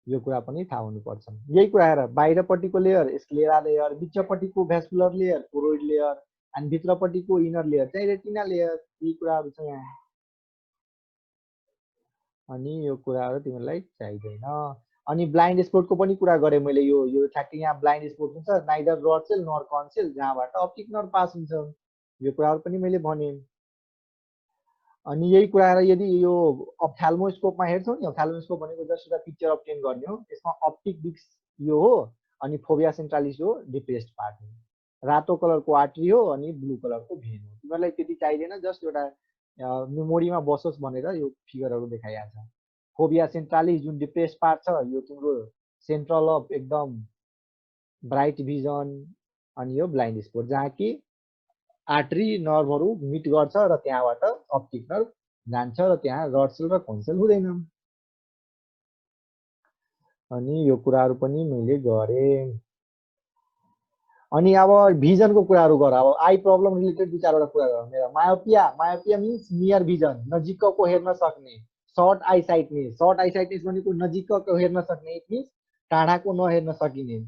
A: यो कुरा पनि थाहा हुनुपर्छ। यही कुरा हेर, बाहिरपट्टिको लेयर स्क्लेरा लेयर, बिचपट्टिको भ्यास्कुलर लेयर कोरोइड लेयर, अनि भित्रपट्टिको इनर लेयर चाहिँ रेटिना लेयर। यी कुराहरू छ यहाँ। अनि यो कुराहरू तिमीलाई चाहिँदैन। अनि ब्लाइन्ड स्पोटको पनि कुरा गरेँ मैले। यो ठ्याक्कै यहाँ ब्लाइन्ड स्पोट हुन्छ, नाइदर रड सेल नर कन सेल, जहाँबाट अप्टिक नर्भ पास हुन्छ। यो कुराहरू पनि मैले भने। अनि यही कुराहरू यदि यो अप्थाल्मोस्कोपमा हेर्छौँ नि, अप्थाल्मोस्कोप भनेको जस्ट एउटा पिक्चर अब्टेन गर्ने हो। यसमा अप्टिक डिस्क यो हो, अनि फोबिया सेन्ट्रालिस हो डिप्रेस्ड पार्ट हो, रातो कलरको आर्टरी हो, अनि ब्लू कलरको भेन हो। तिमीहरूलाई त्यति चाहिँदैन, जस्ट एउटा मेमोरीमा बसोस् भनेर यो फिगरहरू देखाइएको छ। फोबिया सेन्ट्रालिस जुन डिप्रेस्ड पार्ट छ, यो तिम्रो सेन्ट्रल अफ एकदम ब्राइट भिजन, अनि यो ब्लाइन्ड स्पोट, जहाँ कि आर्टरी नर्भहरू मिट गर्छ र त्यहाँबाट अप्टिक नर्भ जान्छ, र त्यहाँ रड सेल र कोन सेल हुँदैन। अनि यो कुराहरू पनि मैले गरेँ। अनि अब भिजनको कुराहरू गर। अब आई प्रब्लम रिलेटेड 2-4 वटा कुरा गर। मेरो मायोपिया मिन्स नियर भिजन, नजिकको हेर्न सक्ने। सर्ट आई साइटनेस भनेको नजिकको हेर्न सक्ने, इट मिन्स टाढाको नहेर्न सकिने।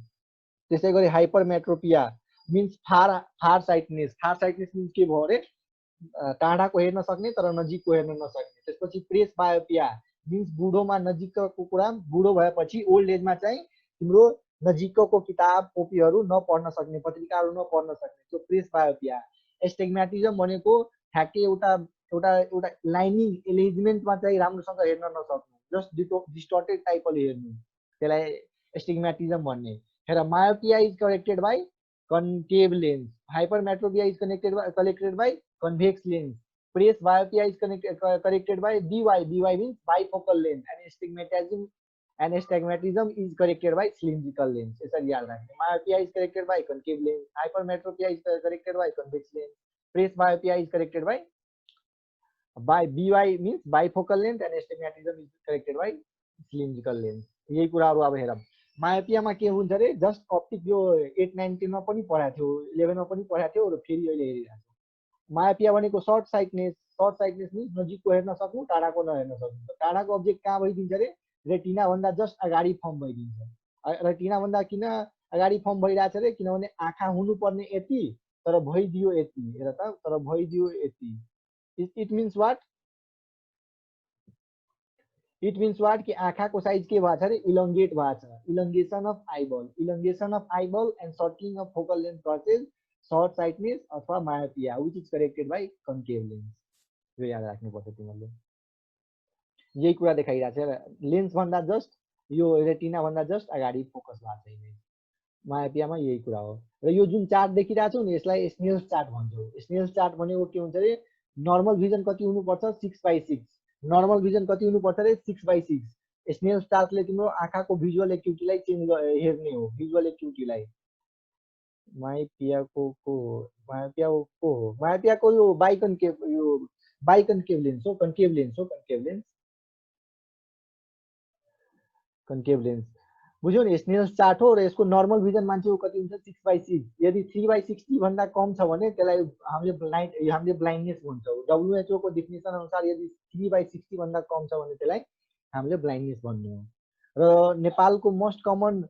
A: त्यसै गरी hypermetropia means far sightedness means के भयो अरे? टाढाको हेर्न सक्ने तर नजिकको हेर्न नसक्ने। त्यसपछि प्रेस बायोपिया मिन्स बुढोमा नजिकको कुरा, बुढो भएपछि ओल्ड एजमा चाहिँ तिम्रो नजिकको किताब कोपीहरू नपढ्न सक्ने, पत्रिकाहरू नपढ्न सक्ने, त्यो प्रेस बायोपिया। एस्टिग्म्याटिजम भनेको ठ्याक्कै एउटा लाइनिङ एलिजमेन्टमा चाहिँ राम्रोसँग हेर्न नसक्नु, जस्ट डिस्टर्टेड टाइपले हेर्नु, त्यसलाई एस्टिग्म्याटिजम भन्ने। हेर, myopia is corrected by concave lens, hypermetropia is corrected by convex lens, press myopia is corrected by by means bifocal lens, and astigmatism is corrected by cylindrical lens. यसरी याद राख्ने। myopia is corrected by concave lens, hypermetropia is corrected by convex lens, Praise myopia is corrected by BY means bifocal length and astigmatism is corrected by cylindrical lens. यही कुराहरु अब हेरौं। मायोपियामा के हुन्छ रे जस्ट अप्टिक यो 8 9 10 मा पनि पढाएको थियो 11 मा पनि पढाएको थियो र फेरि अहिले हेरिरहेको छु। मायोपिया भनेको सर्ट साइटनेस मीन्स नजिकको हेर्न सक्नु टाढाको नहेर्न सक्नु। टाढाको अब्जेक्ट कहाँ भइदिन्छ रे रेटिना भन्दा जस्ट अगाडि फर्म भइदिन्छ। रेटिना भन्दा किन अगाडि फर्म भइरहेछ रे किनभने आँखा हुनुपर्ने यति तर भइदियो यति। हेर त तर भइदियो यति। It means what? It means what कि आँखा को साइज के भएको छ रे इलोंगेट भएको छ। Elongation of eyeball and shortening of focal length causes short sightedness अथवा myopia which is corrected by concave lens. यो याद राख्नु पर्छ तिमीले। यही कुरा देखाइरहेको छ लेन्स भन्दा जस्ट यो रेटिना भन्दा जस्ट अगाडि फोकस भएको छ इमेज। मायोपियामा यही कुरा हो। र यो जुन चार्ट देखिरहेको छौ नि यसलाई स्नेल्स चार्ट भन्छौ। स्नेल्स चार्ट भनेको के हुन्छ रे नर्मल भिजन कति हुनुपर्छ 6/6। नर्मल भिजन कति हुनुपर्छ रे 6/6। स्नेल्स चार्टले तिम्रो आँखाको भिजुअल एक्युटिलाई चेन्ज हेर्ने हो। भिजुअल एक्युटिलाई मायोपियाको यो बाइकन्केभ लेन्स हो। कन्केभ लेन्स बुझ्यौ नि। स्नेल्स चार्ट हो र यसको नर्मल भिजन मान्छेको कति हुन्छ 6/6। यदि 3/60 भन्दा कम छ भने त्यसलाई हामीले ब्लाइन्डनेस भन्छौँ। WHO को डेफिनेसन अनुसार यदि 3/60 भन्दा कम छ भने त्यसलाई हामीले ब्लाइन्डनेस भन्ने हो। र नेपालको मोस्ट कमन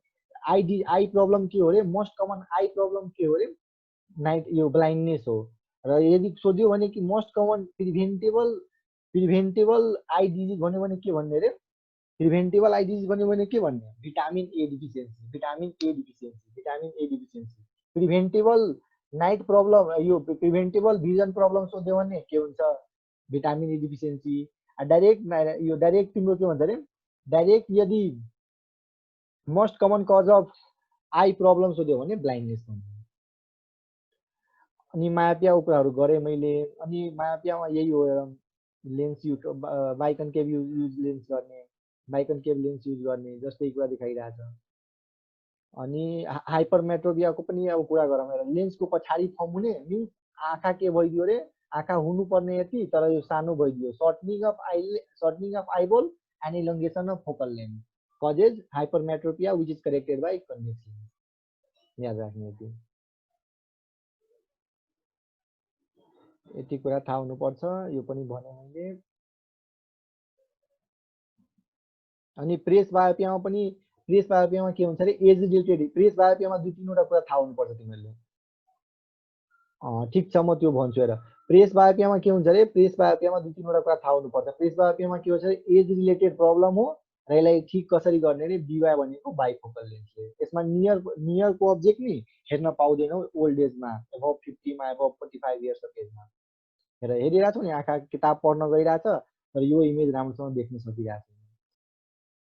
A: आई प्रब्लम के हो रे मोस्ट कमन आई प्रब्लम के हो रे नाइट यो ब्लाइन्डनेस हो। र यदि सोध्यो भने कि most common preventable eye disease भन्यो भने के भन्ने रे प्रिभेन्टेबल आई डिजिज भन्यो भने के भन्ने vitamin A deficiency. Preventable night problem यो प्रिभेन्टेबल भिजन प्रब्लम सोध्यो भने के हुन्छ भिटामिन ए डिफिसियन्सी। डाइरेक्ट तिम्रो के भन्छ रे डाइरेक्ट यदि most common cause of eye problem सोध्यो भने ब्लाइन्डनेस भन्छ। अनि मायोपियाको कुराहरु गरे मैले। अनि मायोपियामा यही हो लेन्स युज बाइकन्केभ लेन्स युज गर्ने जस्तै कुरा देखाइरहेछ। अनि हाइपरमेट्रोपियाको पनि अब कुरा गरौँ। हेर लेन्सको पछाडि फर्म हुने मिन्स आँखा के भइदियो रे आँखा हुनुपर्ने यति तर यो सानो भइदियो। Shortening of eyeball and elongation of focal length causes hypermetropia which is corrected by convex lens. याद राख्नु यति कुरा थाहा हुनुपर्छ। यो पनि भने मैले। अनि प्रेस बायोपियामा के हुन्छ रे एज रिलेटेड प्रेस बायोपियामा 2-3 वटा कुरा थाहा हुनुपर्छ तिमीहरूले। ठीक छ म त्यो भन्छु। हेर प्रेस बायोपियामा के हुन्छ रे प्रेस बायोपियामा 2-3 वटा कुरा थाहा हुनुपर्छ। प्रेस बायोपियामा के हुन्छ रे एज रिलेटेड प्रब्लम हो र यसलाई ठीक कसरी गर्ने रे बीवाई भनेको बाइफोकल लेन्सले। यसमा नियरको अब्जेक्ट नि हेर्न पाउँदैनौ ओल्ड एजमा अबभ 50 मा अबभ 45 इयर्स अफ एजमा। हेर हेरिरहेछौ नि आँखा किताब पढ्न गइरहेछ तर यो इमेज राम्रोसँग देख्न सकिरहेछ।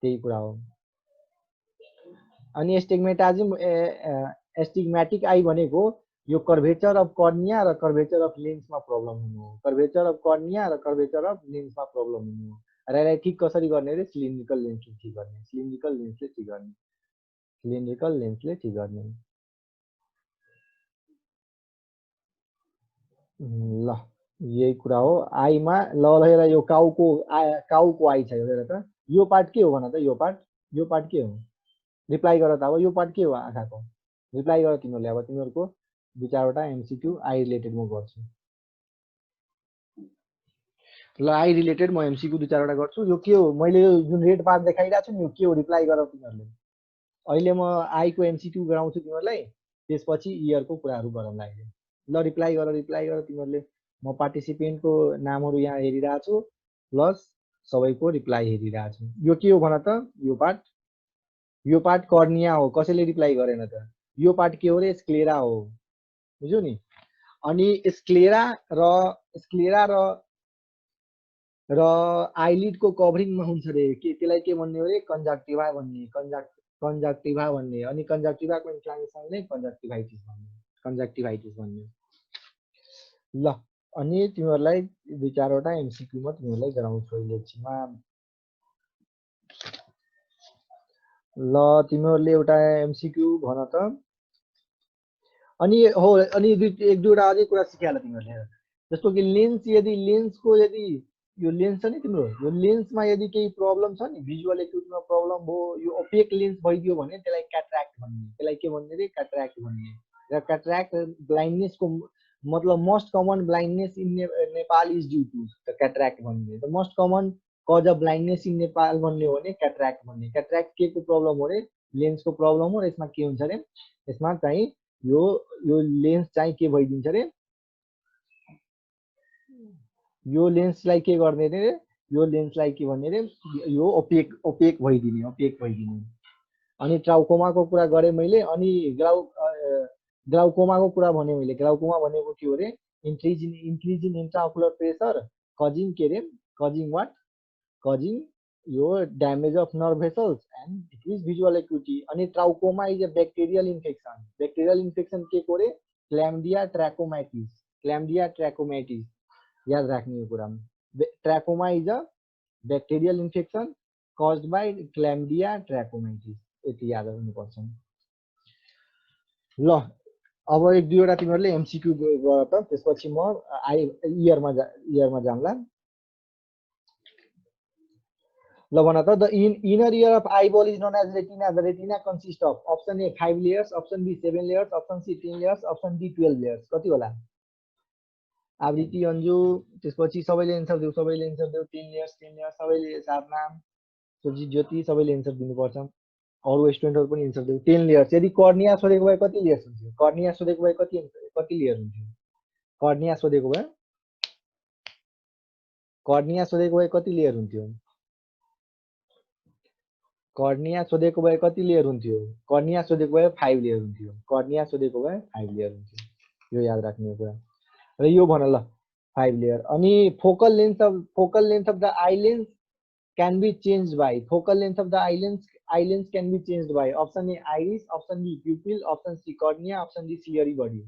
A: त्यही कुरा हो। अनि एस्टिग्मेटिक आई भनेको यो कर्भेचर अफ कर्निया र कर्भेचर अफ लेन्समा प्रब्लम हुनु हो। कर्भेचर अफ कर्निया र कर्भेचर अफ लेन्समा प्रब्लम हुनु हो। र यसलाई ठीक कसरी गर्ने रे सिलिन्ड्रिकल लेन्सले ठीक गर्ने। ल यही कुरा हो। आईमा ल हेर यो काउको आई छ हेर त। यो पार्ट के हो भन त यो पार्ट के हो रिप्लाई गर त। अब यो पार्ट के हो आँखाको रिप्लाई गर तिमीहरूले। अब तिमीहरूको 2-4 वटा एमसीक्यू आई रिलेटेड म गर्छु। ल आई रिलेटेड म एमसीक्यू 2-4 वटा गर्छु। यो के हो मैले जुन रेड पार्ट देखाइरहेको छु नि यो के हो रिप्लाई गर तिमीहरूले। अहिले म आई को एमसीक्यू गराउँछु तिमीहरूलाई त्यसपछि इयरको कुराहरु गरौँला अहिले। ल रिप्लाई गर तिमीहरूले। म पार्टिसिपेन्टको नामहरु यहाँ हेरिरहेको छु प्लस सबैको रिप्लाई हेरिरहेको छु। यो के हो भन त यो पार्ट कर्निया हो। कसैले रिप्लाई गरेन त। यो पार्ट के हो रे स्क्लेरा हो। बुझ्यौ नि। अनि स्क्लेरा र आइलिड को कभरिङमा हुन्छ रे के त्यसलाई के भन्ने हो रे कन्जक्टिभा भन्ने। अनि कन्जक्टिभाको इन्फ्लामेसनले कन्जक्टिभाइटिस भन्ने। ल अनि तिमीहरूलाई 2-4 वटा एमसीक्यू म तिमीहरूलाई गराउँछु अहिले एकछिनमा। ल तिमीहरूले एउटा एमसीक्यू भन त अनि हो अनि एक दुईवटा अझै कुरा सिकाएला तिमीहरूले जस्तो कि लेन्स यदि लेन्सको यदि यो लेन्स छ नि तिम्रो यो लेन्समा यदि केही प्रब्लम छ नि भिजुअल एक्युटीमा प्रब्लम हो यो ओपेक लेन्स भइदियो भने त्यसलाई क्याट्र्याक्ट भन्ने त्यसलाई के भन्ने रे क्याट्र्याक्ट भन्ने र क्याट्र्याक्ट ब्लाइन्डनेसको मतलब most common blindness in Nepal is due to the cataract भन्ने the most common cause of blindness in Nepal भन्ने हो भने क्याट्र्याक्ट भन्ने क्याट्र्याक्ट के को प्रब्लम हो रे लेन्सको प्रब्लम हो र यसमा के हुन्छ अरे यसमा चाहिँ यो यो लेन्स चाहिँ के भइदिन्छ रे यो लेन्सलाई के गर्ने रे यो लेन्सलाई के भन्ने रे यो ओपेक ओपेक भइदिने अनि ट्राउकोमाको कुरा गरेँ मैले अनि ग्लाउकोमाको कुरा भने मैले ग्लाउकोमा भनेको के हो रे increase in intraocular pressure causing के रे कजिङ वाट कजिङ यो damage of nerve vessels and decrease visual acuity अनि trachoma is a bacterial infection के को रे क्ल्याम्डिया ट्र्याकोमाइटिस याद राख्ने यो कुरा trachoma is a bacterial infection caused by chlamydia trachomatis यति याद गर्नुपर्छ ल अब एक दुईवटा तिमीहरूले एमसीक्यू गर त त्यसपछि म इयरमा जाम्ला ल भन त the inner ear of eyeball is known as retina the retina consist of option A 5 layers option B 7 layers option C 10 layers option D 12 layers कति होला आवृत्ति अन्जु त्यसपछि सबैले एन्सर देऊ 10 लेयर्स सबैले सारनाम सोची ज्योति सबैले एन्सर दिनुपर्छ अरु स्टुडेन्टहरु पनि एन्सर देऊ 10 लेयर्स यदि कर्निया सोधेको भए कति लेयर्स हुन्थ्यो कर्निया सोधेको भए कति लेयर हुन्थ्यो कर्निया सोधेको भए कति लेयर हुन्थ्यो कर्निया सोधेको भए कति लेयर हुन्थ्यो कर्निया सोधेको भए 5 लेयर हुन्थ्यो कर्निया सोधेको भए 5 लेयर हुन्थ्यो यो याद राख्ने कुरा र यो भन ल 5 लेयर अनि focal length of the eye lens can be changed by focal length of the eye lens can be changed by option A iris option B pupil option C cornea option D ciliary body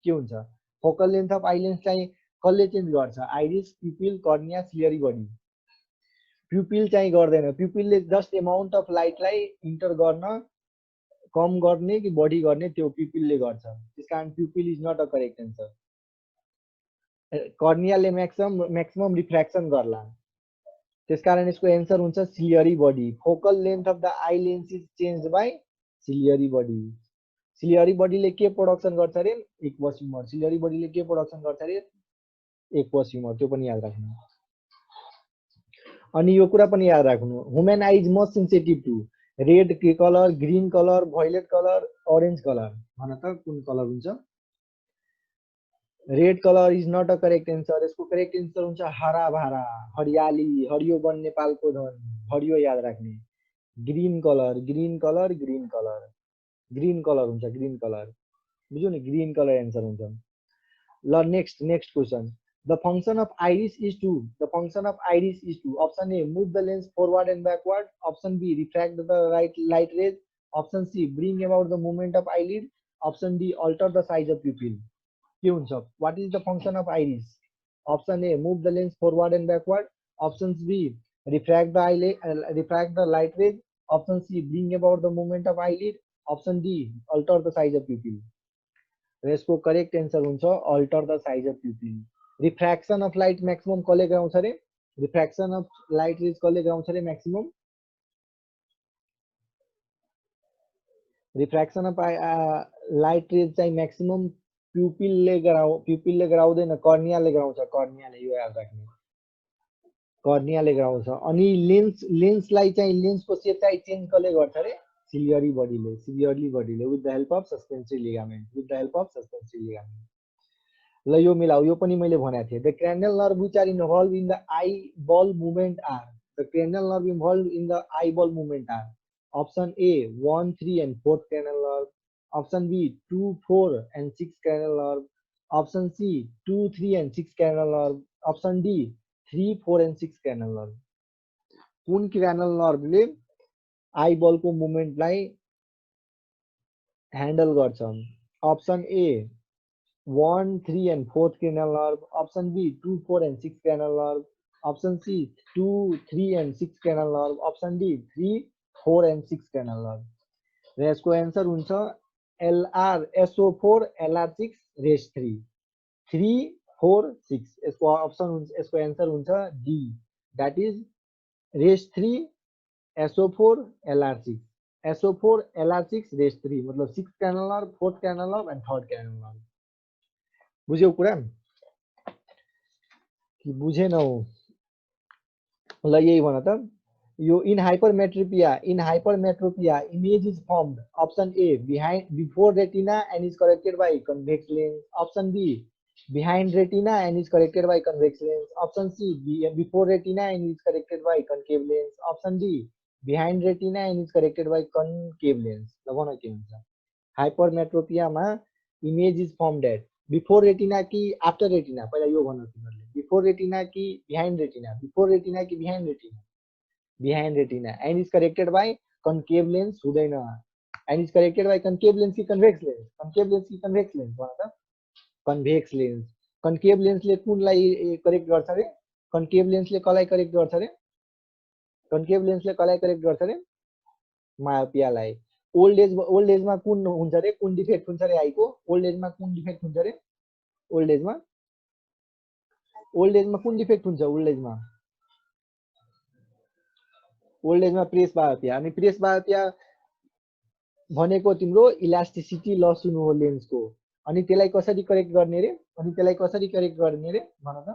A: के हुन्छ focal length of eye lens चाहिँ कसले change गर्छ iris pupil cornea ciliary body pupil चाहिँ गर्दैन pupilले just amount of लाइटलाई enter गर्न कम गर्ने कि बढी गर्ने त्यो pupilले गर्छ त्यसकारण pupil is not a correct answer कर्नियाले म्याक्सिमम रिफ्र्याक्सन गर्ला त्यसकारण यसको एन्सर हुन्छ ciliary body focal length of the eye lens is change by ciliary बडीले के प्रोडक्सन गर्छ रे एक्वस सिलियरी बडीले के प्रोडक्सन गर्छ रे एक्वस त्यो पनि याद राख्नु अनि यो कुरा पनि याद राख्नु human eye is most sensitive to red colour green colour violet colour orange colour भन त कुन कलर हुन्छ red colour is not a correct answer यसको करेक्ट एन्सर हुन्छ हरा भरा हरियाली हरियो वन नेपालको धन हरियो याद राख्ने ग्रीन कलर हुन्छ ग्रीन कलर बुझ्यौ नि ग्रीन कलर एन्सर हुन्छ ल next question the function of iris is to option A move the lens forward and backward option B refract the light rays option C bring about the movement of eyelid option D alter the size of pupil के हुन्छ what is the function of iris option A move the lens forward and backward option B refract the light rays option C bring about the movement of eyelid option D alter the size of pupil यसको correct answer हुन्छ alter the size of pupil refraction of light maximum कसले गराउँछ रे refraction of light rays कसले गराउँछ रे maximum refraction of light rays चाहिँ maximum प्यूपिलले गराउँदैन कर्नियाले गराउँछ कर्नियाले यो याद राख्नु कर्नियाले गराउँछ अनि लेन्सलाई चाहिँ लेन्सको सेप चाहिँ चेन्ज कसले गर्छ रे सिलियरी बडीले with the help of suspensory ligament ल यो मिलाऊ यो पनि मैले भनेको थिएँ the cranial nerve which are involved in the eyeball movement are the cranial nerve involved in the eyeball movement are option A 1 3 and 4th cranial nerve option B 2 4 and 6 cranial nerve option C 2 3 and 6 cranial nerve option D 3 4 and 6 cranial nerve कुन cranial nerve ले eyeball को मुभमेन्टलाई handle गर्छ option A 1 3 and 4th cranial nerve option B 2 4 and 6 cranial nerve option C 2 3 and 6 cranial nerve option D 3 4 and 6 cranial nerve र यसको answer हुन्छ LR SO4 LR6 rest 3 3 4 6 यसको option हुन्छ, यसको एन्सर हुन्छ D, that is rest 3 SO4 LR6 SO4 LR6 rest 3 मतलब 6 कैनलर 4th कैनलर and 3rd कैनलर। बुझ्यौ कुरा कि बुझेन हो? ल यही भन त यो in hypermetropia image is formed option A before retina and is corrected by convex lens, option B behind retina and is corrected by convex lens, option C before retina and is corrected by concave lens, option D behind retina and is corrected by concave lens। ल भन के हुन्छ? Hypermetropia मा image is formed at before retina कि after retina? पहिला यो भन्नु तिमीहरुले, बिफोर रेटिना कि बिहाइन्ड रेटिना? बिफोर रेटिना कि behind retina? Behind retina. And is corrected by concave lens हुँदैन, and is corrected by concave lens कि कन्वेक्स लेन्स? कन्केभ लेन्स कि कन्वेक्स लेन्स भन त? Convex lens. कन्केभ लेन्सले कुनलाई correct गर्छ रे? कन्केभ लेन्सले कसलाई करेक्ट गर्छ रे? कन्केभ लेन्सले कसलाई करेक्ट गर्छ रे? मायोपियालाई। ओल्ड एजमा कुन हुन्छ रे? कुन डिफेक्ट हुन्छ रे आइको? ओल्ड एजमा कुन डिफेक्ट हुन्छ रे? ओल्ड एजमा कुन डिफेक्ट हुन्छ? ओल्ड एजमा प्रेस बायोपिया। अनि प्रेस बायोपिया भनेको तिम्रो इलास्टिसिटी लस हुनु हो लेन्सको। अनि त्यसलाई कसरी करेक्ट गर्ने रे? भन त?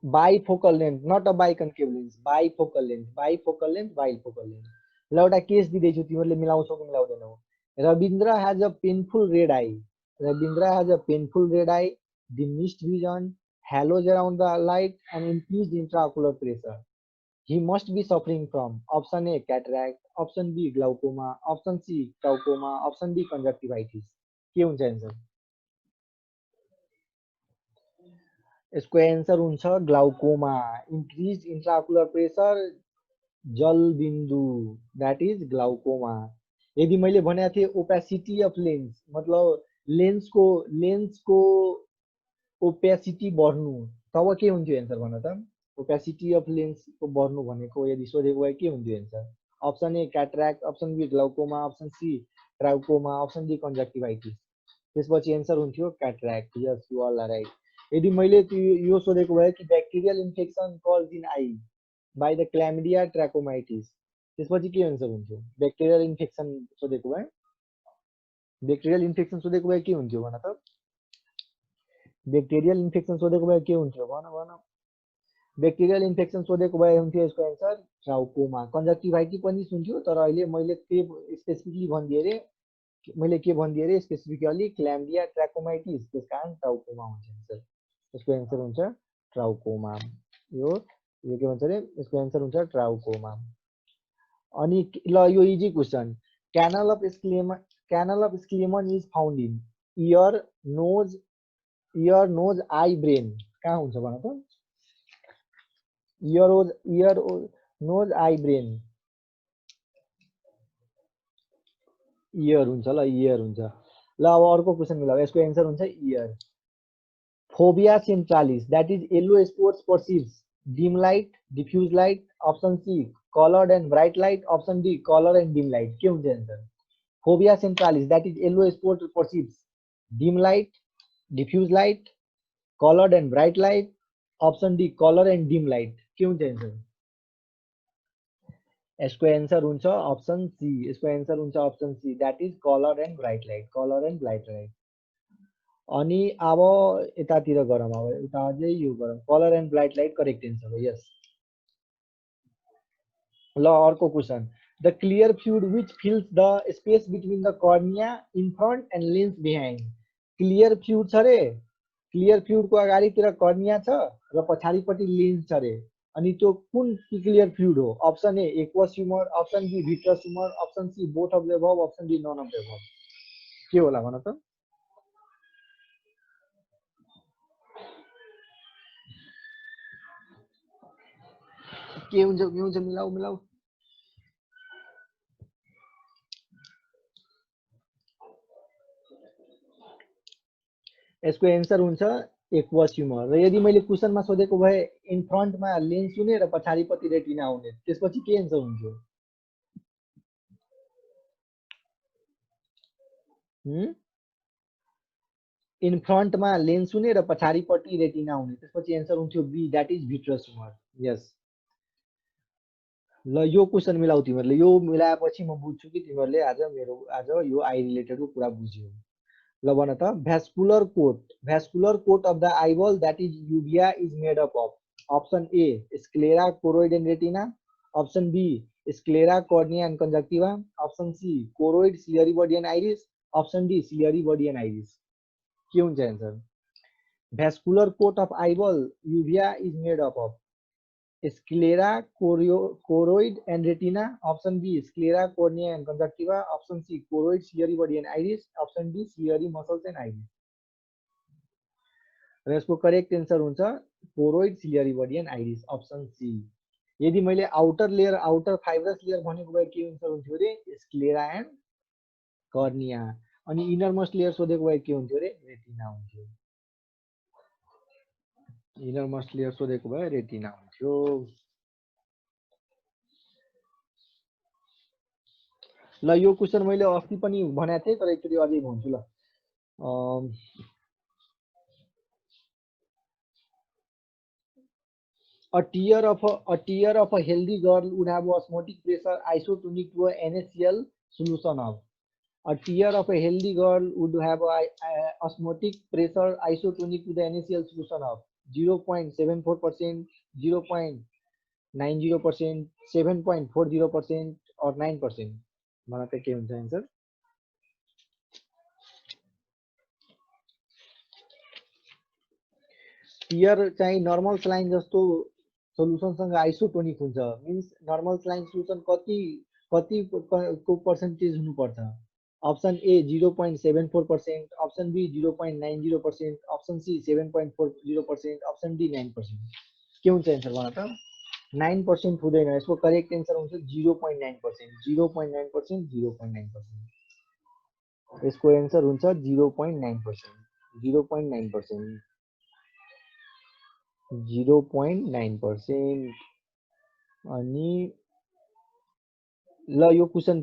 A: Bifocal lens, not a biconcave lens, bifocal lens. ल एउटा केस दिँदैछु, तिमीहरूले मिलाउँछौ कि मिलाउँदैनौ? Rabindra has a painful red eye, diminished vision, halos around the light, and increased intraocular pressure. He must be suffering from option A cataract, option B glaucoma, option C glaucoma, option D conjunctivitis। के हुन्छ answer? यसको answer हुन्छ glaucoma, इन्क्रिज्ड intraocular pressure, जल बिन्दु, that is glaucoma. यदि मैले भनेको थिएँ opacity of lens मतलब लेन्सको ओपेसिटी बढ्नु, तब के हुन्थ्यो एन्सर भन त? ओपेसिटी अफ लेन्सको बढ्नु भनेको यदि सोधेको भए के हुन्थ्यो answer? Option A cataract, option B glaucoma, option C trachoma, option D conjunctivitis. त्यसपछि एन्सर हुन्थ्यो cataract. Yes you are right. यदि मैले यो सोधेको भए कि bacterial infection cause in eye by the chlamydia trachomatis, त्यसपछि के एन्सर हुन्थ्यो? ब्याक्टेरियल इन्फेक्सन सोधेको भए के हुन्थ्यो भन त? ब्याक्टेरियल इन्फेक्सन सोधेको भए के हुन्थ्यो भन? ब्याक्टेरियल इन्फेक्सन सोधेको भए हुन्थ्यो यसको एन्सर ट्राउकोमा। कन्जक्टिभाइटिस पनि सुन्थ्यो, तर अहिले मैले के स्पेसिफिकली भनिदिए रे स्पेसिफिकली क्ल्यामिडिया ट्राकोमाइटिस, त्यसकारण ट्राउकोमा हुन्छ एन्सर। यसको एन्सर हुन्छ ट्राउकोमा। यो के भन्छ रे? यसको एन्सर हुन्छ ट्राउकोमा। अनि ल यो easy question, canal of Schlemm is found in ear, nose, eye, brain. कहाँ हुन्छ भन त? Ear, nose, eye, brain. Ear हुन्छ। ल इयर हुन्छ। ल अब अर्को क्वेशन मिलाऊ। यसको एन्सर हुन्छ ear. Fovea centralis, that is yellow spots perceives dim light, diffuse light, option C colored and bright light, option D color and dim light। के हुन्छ answer? Fovea centralis, that is yellow spots perceives dim light, diffuse light, colored and bright light, option D color and dim light। के हुन्छ answer? यसको answer हुन्छ option C, that is colour and bright light. अनि अब यतातिर गरौँ, अब यता अझै यो गरौँ, colour and bright light correct answer हो। यस। ल अर्को question, the clear fluid which fills the space between the cornea in front and lens behind. Clear fluid छ रे, क्लियर फ्लुइडको अगाडितिर कर्निया छ र पछाडिपट्टि लेन्स छ रे। अनि त्यो कुन क्लियर फ्लुइड हो? Option A aqueous humour, option B vitreous humour, option C both of the above, option D none of the above. के होला भन त? के हुन्छ मिलाऊ। यसको एन्सर हुन्छ एक्वस ह्युमर। र यदि मैले क्वेशनमा सोधेको भए इन फ्रन्टमा लेन्स हुने र पछाडिपट्टि रेटिना हुने, त्यसपछि के एन्सर हुन्थ्यो? इन फ्रन्टमा लेन्स हुने र पछाडिपट्टि रेटिना हुने, त्यसपछि एन्सर हुन्थ्यो बी, द्याट इज भिट्रस ट्युमर। यस, ल यो क्वेसन मिलाऊ तिमीहरूले, यो मिलाएपछि म बुझ्छु कि तिमीहरूले आज यो आई रिलेटेडको कुरा बुझ्यौ। ल भन त, vascular coat of the eyeball that is uvea is made up of. Option A sclera, choroid and retina, option B sclera, cornea and conjunctiva, option C choroid, ciliary body and iris, option D ciliary body and iris. के हुन्छ answer? Vascular coat of eyeball uvea is made up of sclera, choroid and retina, option B sclera, cornea and conjunctiva, option C choroid, ciliary body and iris, option D ciliary muscles and iris. र यसको correct answer हुन्छ choroid, ciliary body and iris, option C. यदि मैले outer layer, outer fibrous layer भनेको भए के answer हुन्थ्यो रे? Sclera and cornea. अनि इनरमोस्ट लेयर सोधेको भए के हुन्थ्यो रे? रेटिना हुन्थ्यो। इनरमोस्ट लेयर सोधेको भए रेटिना हुन्थ्यो। ल यो क्वेसन मैले अस्ति पनि भनेको थिएँ, तर एकचोटि अझै भन्छु ल। A tear of a healthy girl would have osmotic pressure isotonic to a NaCl solution of. A tear of a healthy girl would have a osmotic pressure isotonic to the NaCl solution of 0.74%, 0.90%, 7.40% or 9%. मलाई त के हुन्छ answer? Tear चाहिँ normal saline जस्तो सोलुसनसँग isotonic हुन्छ, means normal saline solution कतिको percentage हुनुपर्छ? Option A 0.74%, option B 0.90%, option C 7.40%, option D 9%। के हुन्छ एन्सर भन त? 9% हुँदैन, यसको करेक्ट एन्सर हुन्छ 0.9%, 0.9%, 0.9%। यसको एन्सर हुन्छ 0.9%, 0.9%, 0.9%। अनि ल यो क्वेसन